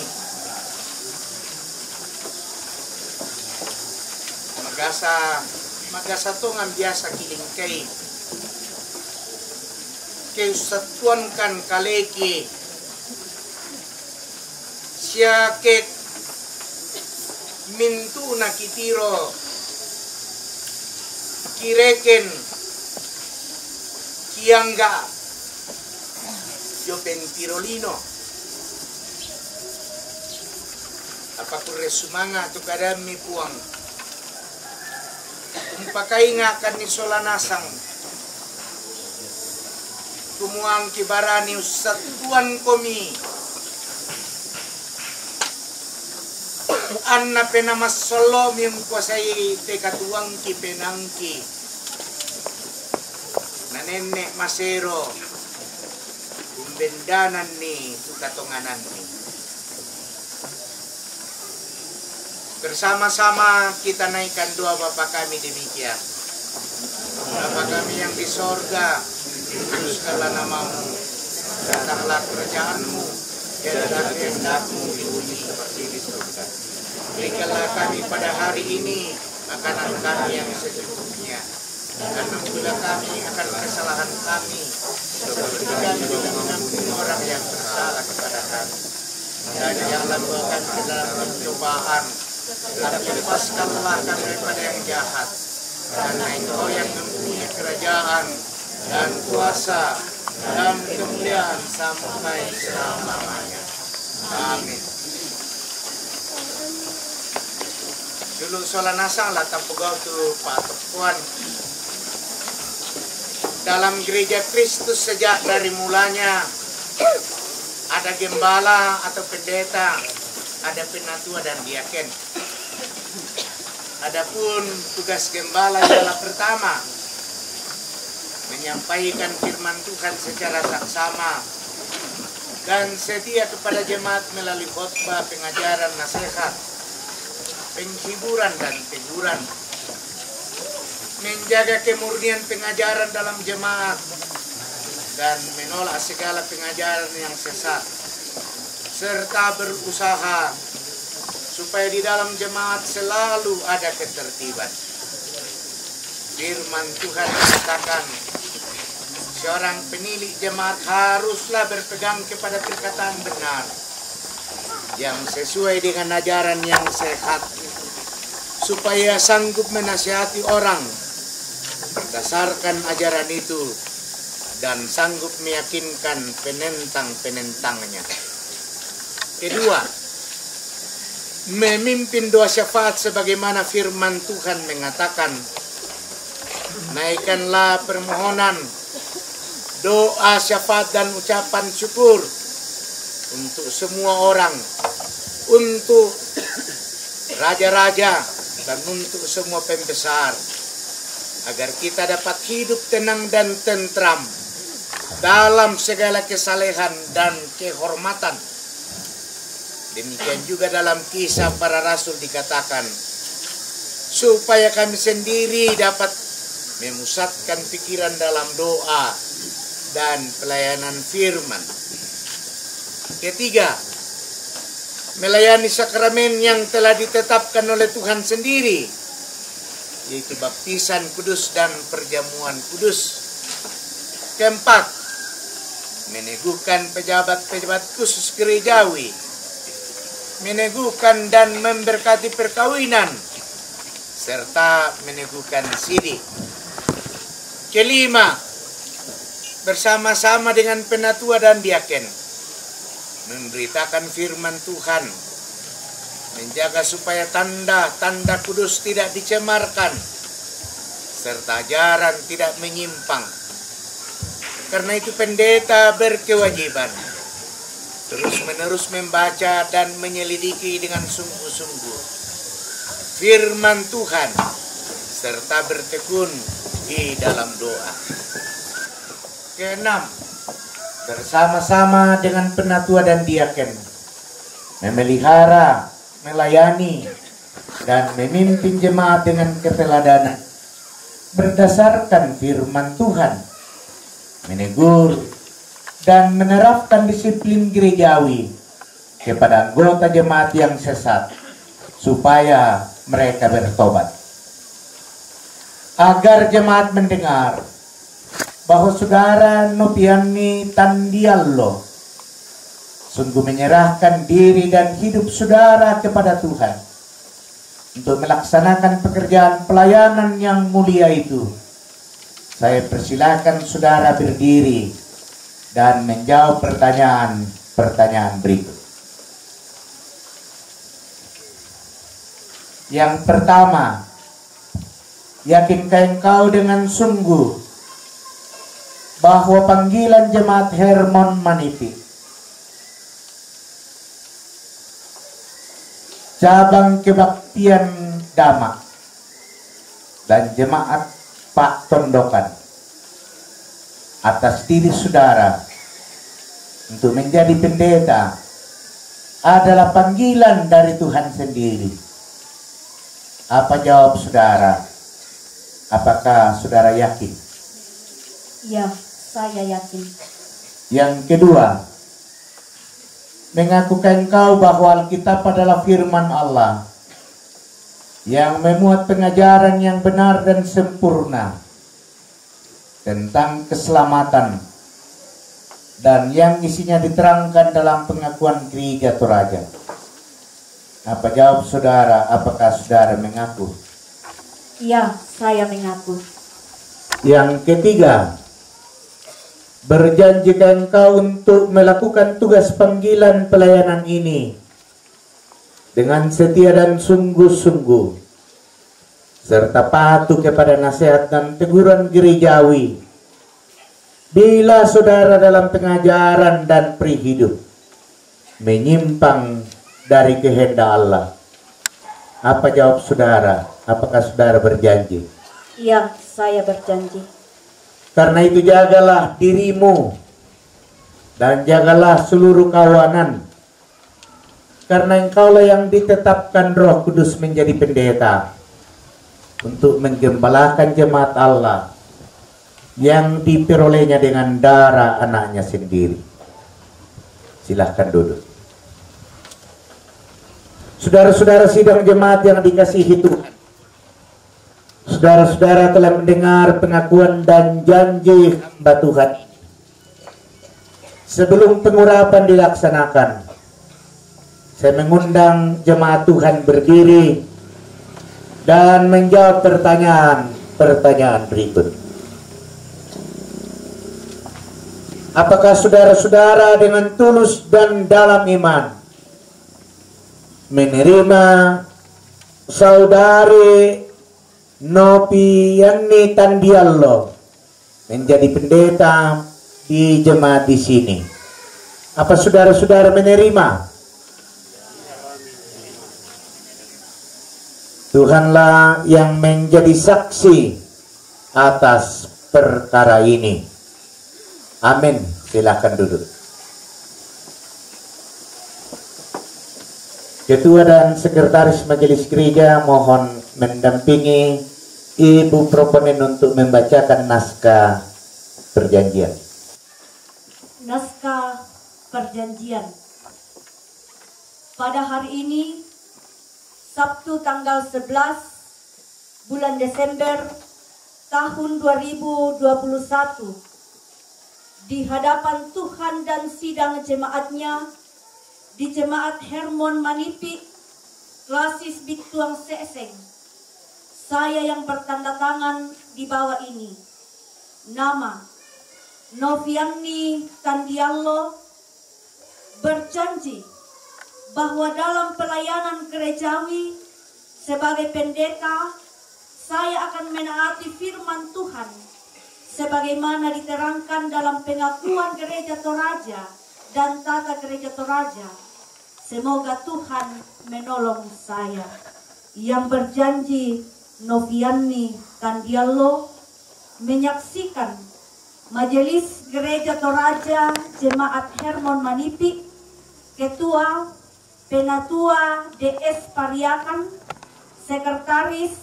magasa to nga biasa kilingkay kay satuan kan kaleki siya ket mintu na kitiro kireken kiangga yo pentirolino apa kuresumanga tu kadami puang umpakai nga kan ni solanasang kumuang kibarani satuan komi anna penamas solom yung kuasay tekatuang ki penangki nanene masero kumbendanan ni tukatonganan ni bersama-sama kita naikkan doa Bapa kami demikian. Bapa kami yang di sorga, dikuduskanlah namamu, datanglah kerajaanmu, jadilah kehendakmu di bumi seperti di surga. Berikanlah kami pada hari ini makanan kami yang secukupnya, dan ampunilah kami akan kesalahan kami, seperti kami juga mengampuni orang yang bersalah kepada kami. Dan janganlah membawa kami ke dalam pencobaan, tapi lepaskanlah kami daripada yang jahat. Karena Engkau yang mempunyai kerajaan dan kuasa dan kemuliaan sampai selama-lamanya. Amin. Dulu soal nasang lah tampugau tu Pak Tuan. Dalam gereja Kristus sejak dari mulanya ada gembala atau pendeta, ada penatua dan diaken. Adapun tugas gembala adalah pertama, menyampaikan firman Tuhan secara saksama dan setia kepada jemaat melalui khotbah, pengajaran, nasihat, penghiburan dan teguran. Menjaga kemurnian pengajaran dalam jemaat dan menolak segala pengajaran yang sesat, serta berusaha supaya di dalam jemaat selalu ada ketertiban. Firman Tuhan mengatakan, seorang penilik jemaat haruslah berpegang kepada perkataan benar yang sesuai dengan ajaran yang sehat, supaya sanggup menasihati orang berdasarkan ajaran itu dan sanggup meyakinkan penentang-penentangnya. Kedua, memimpin doa syafaat sebagaimana firman Tuhan mengatakan, naikkanlah permohonan, doa syafaat dan ucapan syukur untuk semua orang, untuk raja-raja dan untuk semua pembesar, agar kita dapat hidup tenang dan tentram dalam segala kesalehan dan kehormatan. Demikian juga dalam Kisah Para Rasul dikatakan, supaya kami sendiri dapat memusatkan pikiran dalam doa dan pelayanan firman. Ketiga, melayani sakramen yang telah ditetapkan oleh Tuhan sendiri, yaitu baptisan kudus dan perjamuan kudus. Keempat, meneguhkan pejabat-pejabat khusus gerejawi, meneguhkan dan memberkati perkawinan, serta meneguhkan siri. Kelima, bersama-sama dengan penatua dan diaken, memberitakan firman Tuhan, menjaga supaya tanda-tanda kudus tidak dicemarkan, serta ajaran tidak menyimpang. Karena itu pendeta berkewajiban terus-menerus membaca dan menyelidiki dengan sungguh-sungguh firman Tuhan, serta bertekun di dalam doa. Keenam, bersama-sama dengan penatua dan diaken, memelihara, melayani, dan memimpin jemaat dengan keteladanan berdasarkan firman Tuhan, menegur dan menerapkan disiplin gerejawi kepada anggota jemaat yang sesat, supaya mereka bertobat. Agar jemaat mendengar bahwa saudara Nopiani Tandiallo sungguh menyerahkan diri dan hidup saudara kepada Tuhan untuk melaksanakan pekerjaan pelayanan yang mulia itu. Saya persilakan saudara berdiri dan menjawab pertanyaan-pertanyaan berikut. Yang pertama, yakinkah engkau dengan sungguh bahwa panggilan jemaat Hermon Manipi, cabang kebaktian Damak, dan jemaat Pak Tondokan atas diri saudara untuk menjadi pendeta adalah panggilan dari Tuhan sendiri? Apa jawab saudara? Apakah saudara yakin? Ya, saya yakin. Yang kedua, mengakukah engkau bahwa Alkitab adalah firman Allah yang memuat pengajaran yang benar dan sempurna tentang keselamatan, dan yang isinya diterangkan dalam pengakuan Gereja Toraja? Apa jawab saudara? Apakah saudara mengaku? Ya, saya mengaku. Yang ketiga, berjanjikan engkau untuk melakukan tugas panggilan pelayanan ini dengan setia dan sungguh-sungguh, serta patuh kepada nasihat dan teguran gerejawi. Bila saudara dalam pengajaran dan prihidup menyimpang dari kehendak Allah, apa jawab saudara? Apakah saudara berjanji? Iya, saya berjanji. Karena itu jagalah dirimu dan jagalah seluruh kawanan, karena engkaulah yang ditetapkan Roh Kudus menjadi pendeta untuk menggembalakan jemaat Allah yang diperolehnya dengan darah anaknya sendiri. Silahkan duduk. Saudara-saudara sidang jemaat yang dikasihi Tuhan, saudara-saudara telah mendengar pengakuan dan janji hamba Tuhan. Sebelum pengurapan dilaksanakan, saya mengundang jemaat Tuhan berdiri dan menjawab pertanyaan berikut. Apakah saudara-saudara dengan tulus dan dalam iman menerima saudari Novianni Tandiallo menjadi pendeta di jemaat di sini? Apa saudara-saudara menerima? Tuhanlah yang menjadi saksi atas perkara ini. Amin. Silakan duduk. Ketua dan Sekretaris Majelis Gereja mohon mendampingi Ibu proponen untuk membacakan naskah perjanjian. Naskah perjanjian. Pada hari ini, Sabtu tanggal 11 bulan Desember tahun 2021, di hadapan Tuhan dan sidang jemaatnya di Jemaat Hermon Manipi, Klasis Bituang Seseng, saya yang bertanda tangan di bawah ini, nama Novianni Tandiallo, berjanji bahwa dalam pelayanan gerejawi sebagai pendeta, saya akan menaati firman Tuhan sebagaimana diterangkan dalam pengakuan Gereja Toraja dan Tata Gereja Toraja. Semoga Tuhan menolong saya. Yang berjanji Novianni Tandiallo, menyaksikan Majelis Gereja Toraja Jemaat Hermon Manipi, Ketua Penatua DS Pariakan, Sekretaris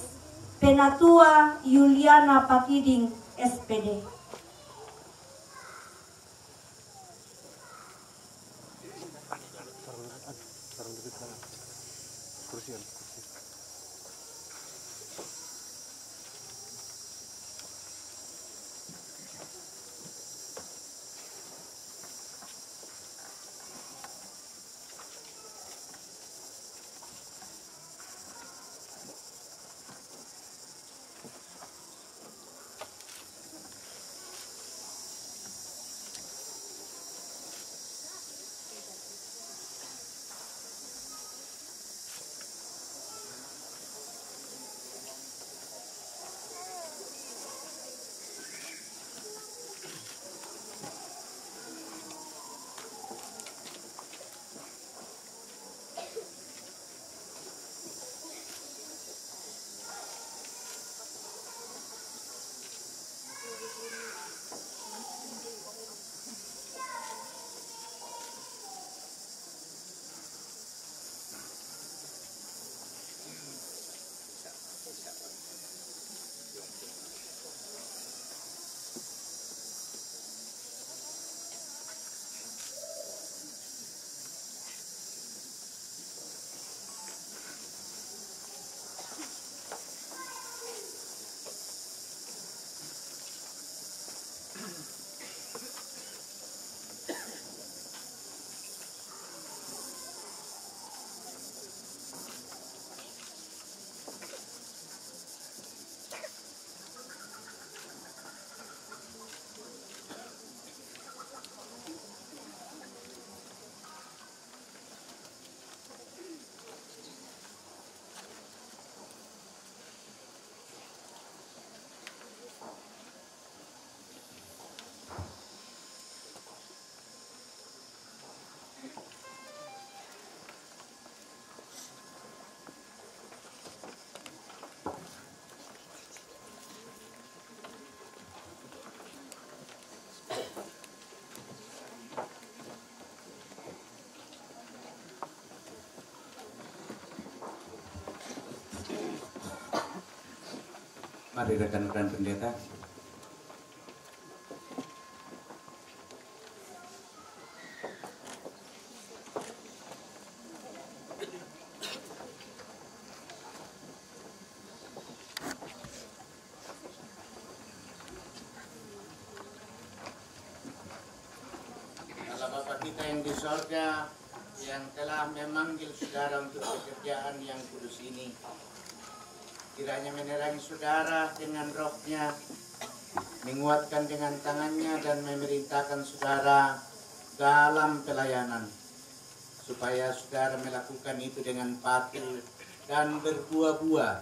Penatua Yuliana Pakiding SPD. Mari rekan-rekan pendeta. Allah Bapa kita yang di sorga, yang telah memanggil saudara untuk pekerjaan yang kudus ini, kiranya menerangi saudara dengan rohnya, menguatkan dengan tangannya dan memerintahkan saudara dalam pelayanan, supaya saudara melakukan itu dengan patuh dan berbuah-buah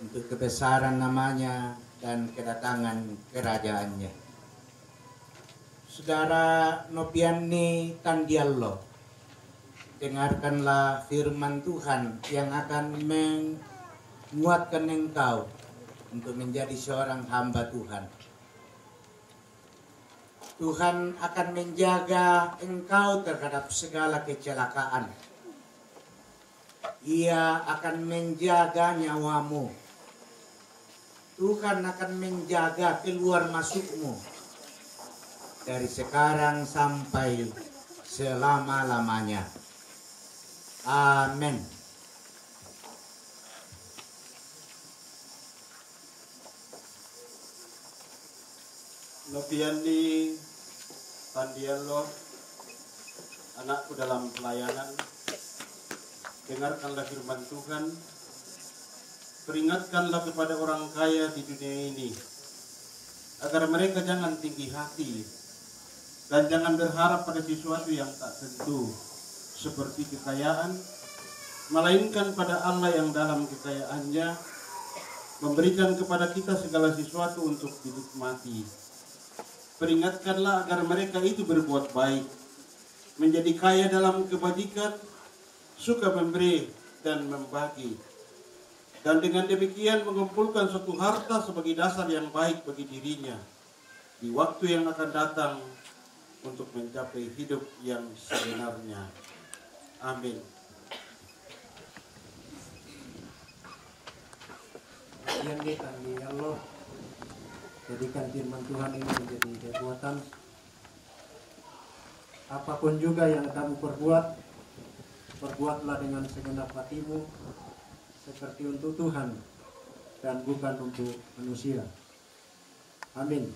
untuk kebesaran namanya dan kedatangan kerajaannya. Saudara Noviani Tandiallo, dengarkanlah firman Tuhan yang akan menguatkan engkau untuk menjadi seorang hamba Tuhan. Tuhan akan menjaga engkau terhadap segala kecelakaan. Ia akan menjaga nyawamu. Tuhan akan menjaga keluar masukmu dari sekarang sampai selama-lamanya. Amin. Noviani Tandiallo, anakku dalam pelayanan, dengarkanlah firman Tuhan, peringatkanlah kepada orang kaya di dunia ini, agar mereka jangan tinggi hati, dan jangan berharap pada sesuatu yang tak tentu, seperti kekayaan, melainkan pada Allah yang dalam kekayaannya, memberikan kepada kita segala sesuatu untuk dinikmati. Peringatkanlah agar mereka itu berbuat baik, menjadi kaya dalam kebajikan, suka memberi dan membagi, dan dengan demikian mengumpulkan suatu harta sebagai dasar yang baik bagi dirinya di waktu yang akan datang untuk mencapai hidup yang sebenarnya. Amin. Yang dikasihi Allah, jadikan firman Tuhan ini menjadi kekuatan. Apapun juga yang kamu perbuat, perbuatlah dengan segenap hatimu, seperti untuk Tuhan dan bukan untuk manusia. Amin.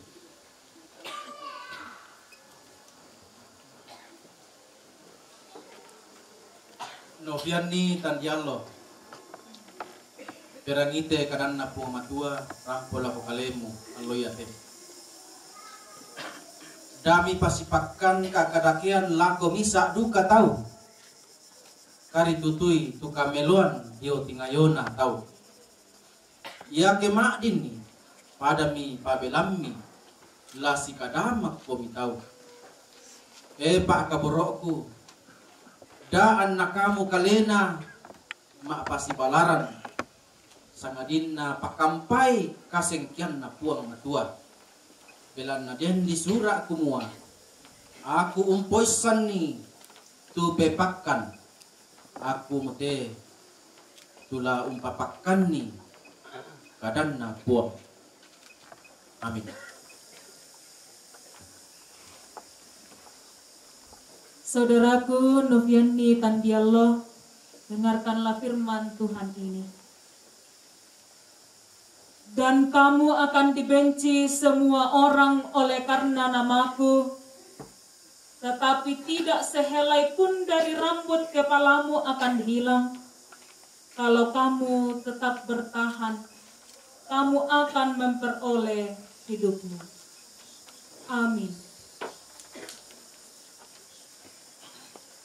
Noviani Tandiallo, perangite karena po matua rampola ko kalemu aloyate. Dami pasipakan kakadakian lako misa duka tahu. Kari tutui tu kameluan dio tingayona tahu. Ya kemakdin ni pada mi pabelammi la sikadamak komi tahu. Pak kaborokku daan nakamu kalena mak pasibalaran sangadin na pakampai kasengkian na puang matua belan na den di sura kumua aku umpoisan ni tu pepakkan aku mete tula umpapakkan ni kadan na puang. Amin. Saudaraku Noviani Tandiallo, dengarkanlah firman Tuhan ini. Dan kamu akan dibenci semua orang oleh karena namaku, tetapi tidak sehelai pun dari rambut kepalamu akan hilang. Kalau kamu tetap bertahan, kamu akan memperoleh hidupmu. Amin.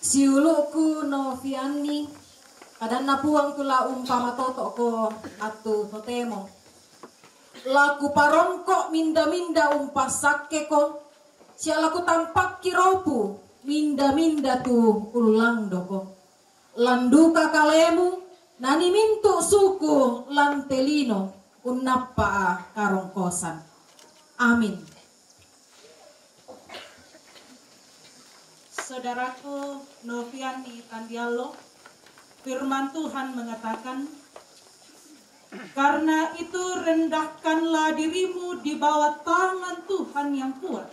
Siuluku Noviani, kadang napuang tula umpama toto ko atu totemo. Laku parongko minda-minda umpasake ko, sialaku tampak kiropu minda-minda tu ulang doko. Landuka kalemu, nani mintu suku lantelino, unappa karongkosan. Amin. Saudaraku Noviani Tandiallo, firman Tuhan mengatakan, Karena itu rendahkanlah dirimu di bawah tangan Tuhan yang kuat,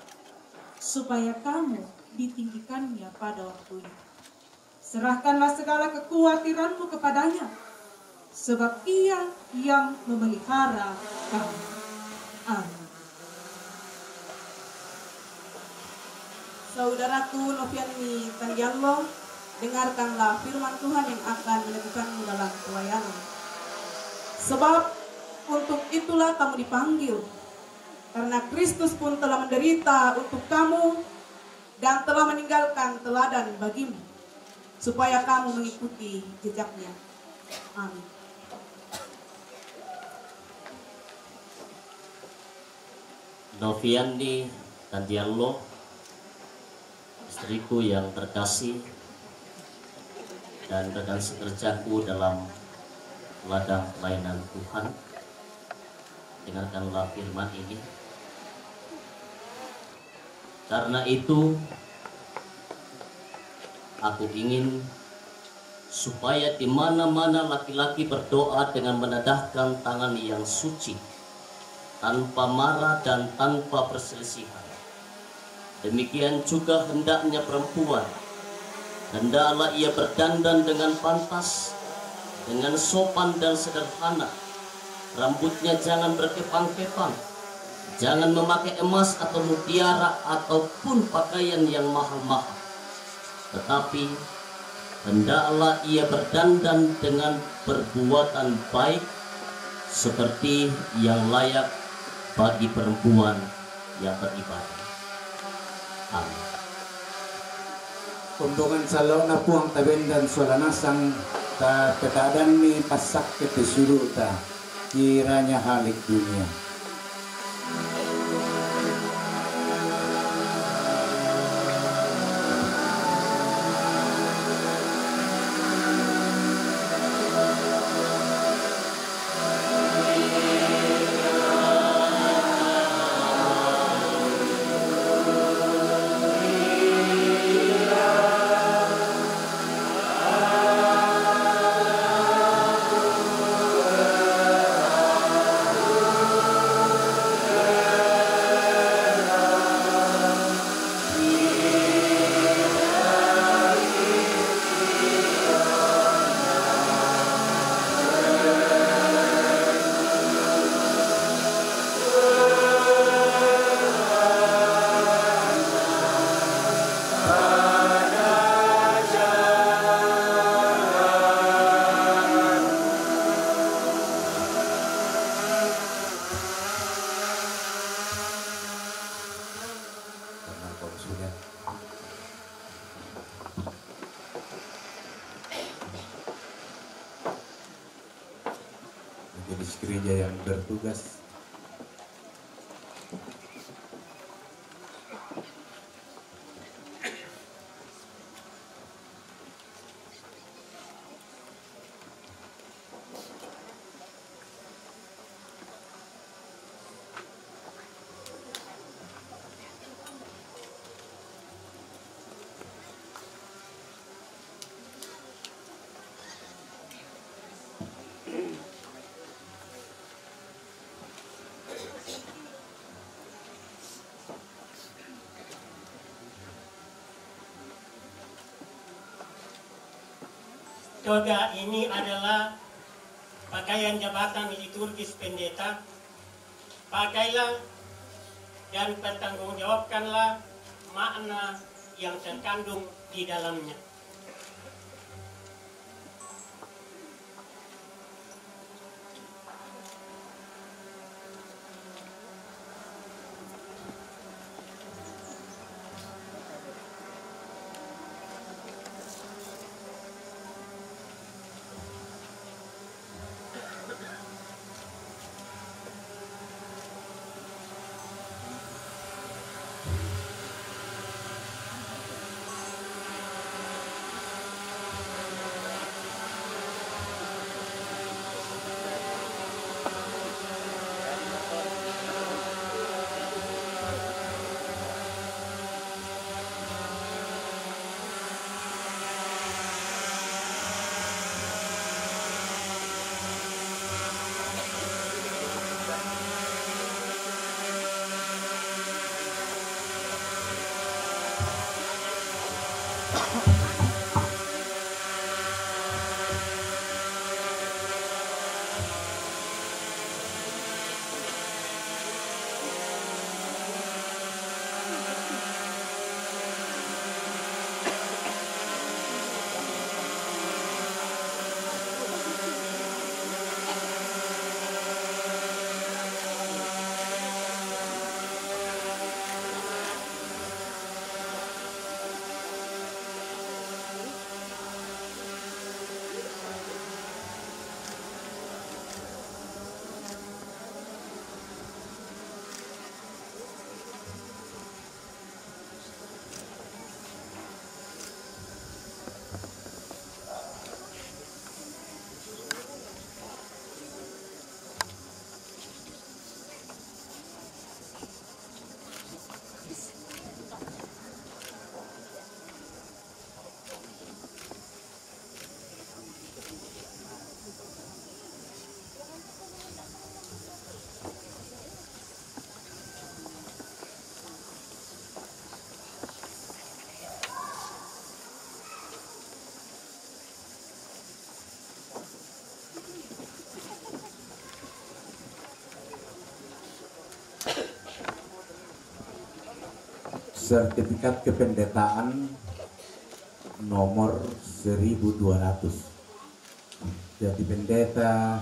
supaya kamu ditinggikannya pada waktunya. Serahkanlah segala kekhawatiranmu kepadanya, sebab Ia yang memelihara kamu. Amin. Saudaraku Noviani Tandiallo, dengarkanlah firman Tuhan yang akan meneguhkanmu dalam pelayanan. Sebab untuk itulah kamu dipanggil, karena Kristus pun telah menderita untuk kamu dan telah meninggalkan teladan bagimu, supaya kamu mengikuti jejaknya. Amin. Noviani Tandiallo, istriku yang terkasih dan rekan sekerjaku dalam ladang pelayanan Tuhan, dengarkanlah firman ini. Karena itu aku ingin supaya di mana-mana laki-laki berdoa dengan menadahkan tangan yang suci, tanpa marah dan tanpa perselisihan. Demikian juga hendaknya perempuan, hendaklah ia berdandan dengan pantas, dengan sopan dan sederhana. Rambutnya jangan berkepang-kepang, jangan memakai emas atau mutiara ataupun pakaian yang mahal-mahal. Tetapi hendaklah ia berdandan dengan perbuatan baik, seperti yang layak bagi perempuan yang beribadah. Amin. Kumpungan salaw na po ang taben dan sualanasang ta keadaan ni pasak ketisuru ta kiranya halik dunia. Gereja yang bertugas toga ini adalah pakaian jabatan liturgis pendeta. Pakailah dan pertanggungjawabkanlah makna yang terkandung di dalamnya. sertifikat kependetaan nomor 1200. Jadi pendeta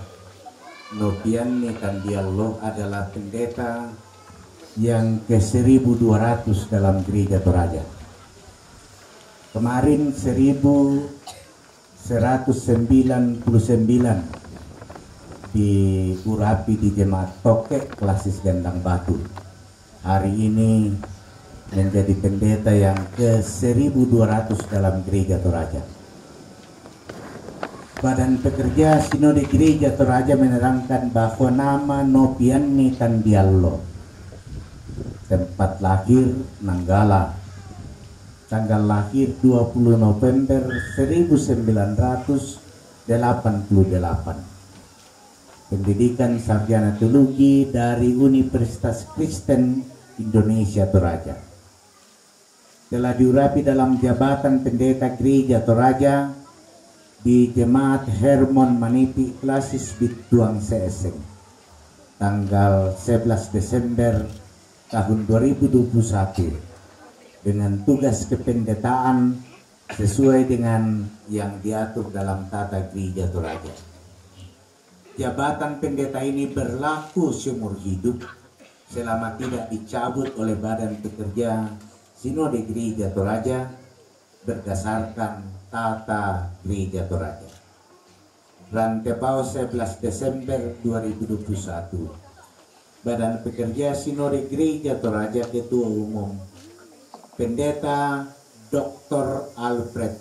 Nopianni Tandiallo adalah pendeta yang ke-1200 dalam gereja Toraja. Kemarin 1199 diurapi di Jemaat Tokek Klasis Gandang Batu. Hari ini menjadi pendeta yang ke-1200 dalam gereja Toraja. Badan Pekerja Sinode Gereja Toraja menerangkan bahwa nama Nopianni Tandiallo, tempat lahir Nanggala, tanggal lahir 20 November 1988, pendidikan sarjana teologi dari Universitas Kristen Indonesia Toraja. Telah diurapi dalam jabatan pendeta Gereja Toraja di Jemaat Hermon Manipi Klasis Bituang Seeseng tanggal 11 Desember tahun 2021 dengan tugas kependetaan sesuai dengan yang diatur dalam tata Gereja Toraja. Jabatan pendeta ini berlaku seumur hidup selama tidak dicabut oleh Badan Pekerja Sinode Gereja Toraja berdasarkan tata Gereja Toraja. Rantepau 11 Desember 2021. Badan Pekerja Sinode Gereja Toraja Ketua Umum Pendeta Dr. Alfred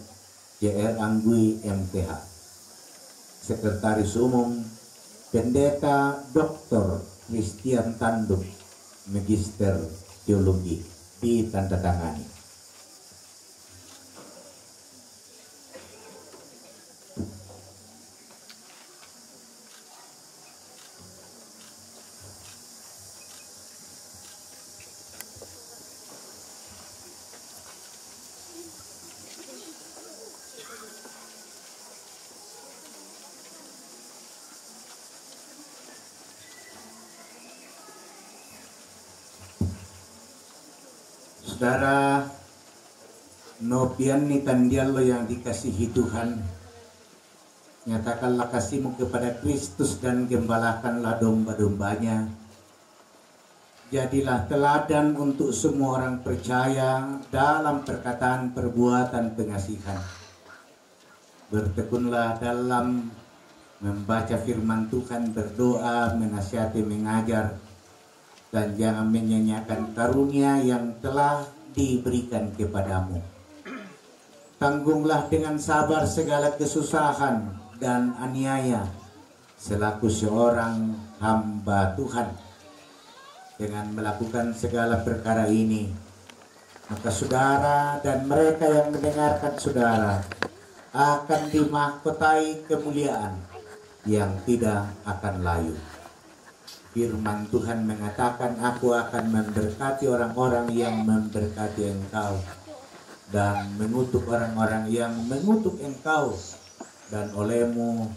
J.R. Anggui MTH. Sekretaris Umum Pendeta Dr. Christian Tanduk, Magister Teologi, ditandatangani. Saudara Nopianni Tandiallo yang dikasihi Tuhan, nyatakanlah kasihmu kepada Kristus dan gembalakanlah domba-dombanya. Jadilah teladan untuk semua orang percaya dalam perkataan perbuatan pengasihan. Bertekunlah dalam membaca firman Tuhan, berdoa, menasihati, mengajar, dan jangan menyanyiakan karunia yang telah diberikan kepadamu. Tanggunglah dengan sabar segala kesusahan dan aniaya selaku seorang hamba Tuhan. Dengan melakukan segala perkara ini, maka saudara dan mereka yang mendengarkan saudara akan dimahkotai kemuliaan yang tidak akan layu. Firman Tuhan mengatakan, aku akan memberkati orang-orang yang memberkati engkau dan mengutuk orang-orang yang mengutuk engkau, dan olehmu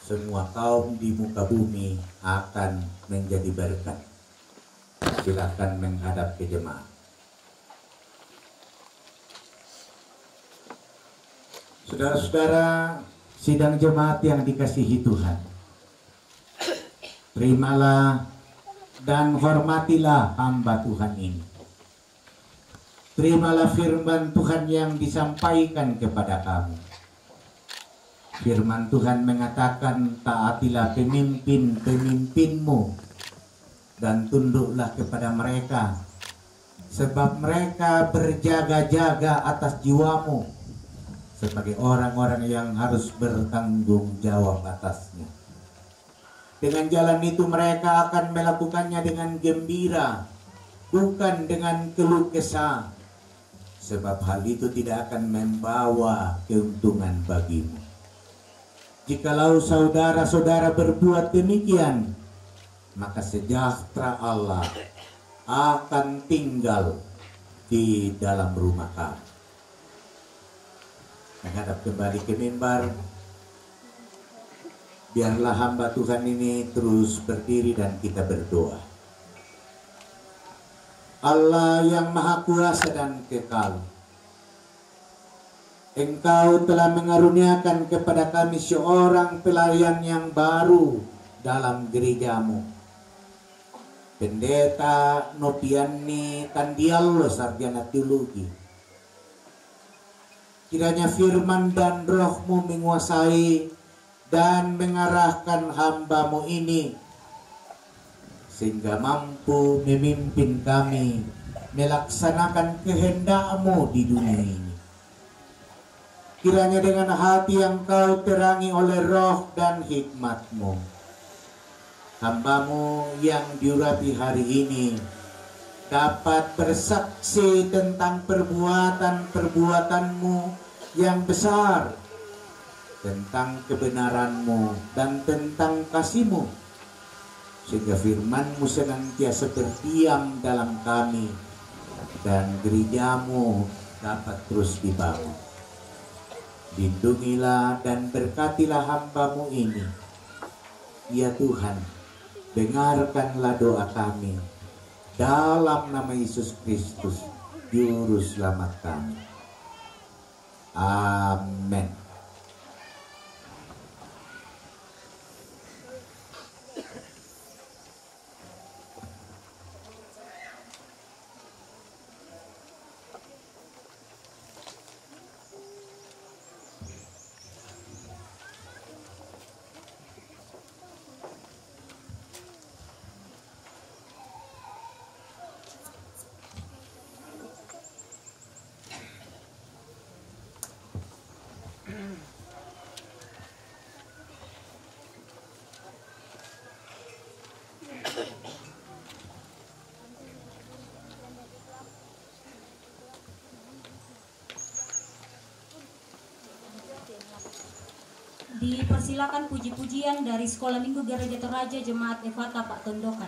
semua kaum di muka bumi akan menjadi berkat. Silakan menghadap ke jemaat. Saudara-saudara sidang jemaat yang dikasihi Tuhan, terimalah dan hormatilah hamba Tuhan ini. Terimalah firman Tuhan yang disampaikan kepada kamu. Firman Tuhan mengatakan, taatilah pemimpin-pemimpinmu dan tunduklah kepada mereka, sebab mereka berjaga-jaga atas jiwamu sebagai orang-orang yang harus bertanggung jawab atasnya. Dengan jalan itu mereka akan melakukannya dengan gembira, bukan dengan keluh kesah, sebab hal itu tidak akan membawa keuntungan bagimu. Jikalau saudara-saudara berbuat demikian, maka sejahtera Allah akan tinggal di dalam rumah kamu. Menghadap kembali ke mimbar. Biarlah hamba Tuhan ini terus berdiri dan kita berdoa. Allah yang Maha Kuasa dan Kekal, Engkau telah mengaruniakan kepada kami seorang pelayan yang baru dalam gerejamu, Pendeta Nopiani Tandiallo, sarjana teologi. Kiranya firman dan roh-Mu menguasai dan mengarahkan hamba-Mu ini, sehingga mampu memimpin kami melaksanakan kehendak-Mu di dunia ini. Kiranya dengan hati yang Kau terangi oleh roh dan hikmat-Mu, hamba-Mu yang diurapi hari ini dapat bersaksi tentang perbuatan-perbuatan-Mu yang besar, tentang kebenaran-Mu dan tentang kasih-Mu, sehingga firman-Mu senantiasa berdiam dalam kami dan gereja-Mu dapat terus dibangun. Lindungilah dan berkatilah hamba-Mu ini. Ya Tuhan, dengarkanlah doa kami dalam nama Yesus Kristus, Juru Selamat kami. Amin. Dipersilakan puji-pujian dari Sekolah Minggu Gereja Toraja Jemaat Efata Pak Tondokan.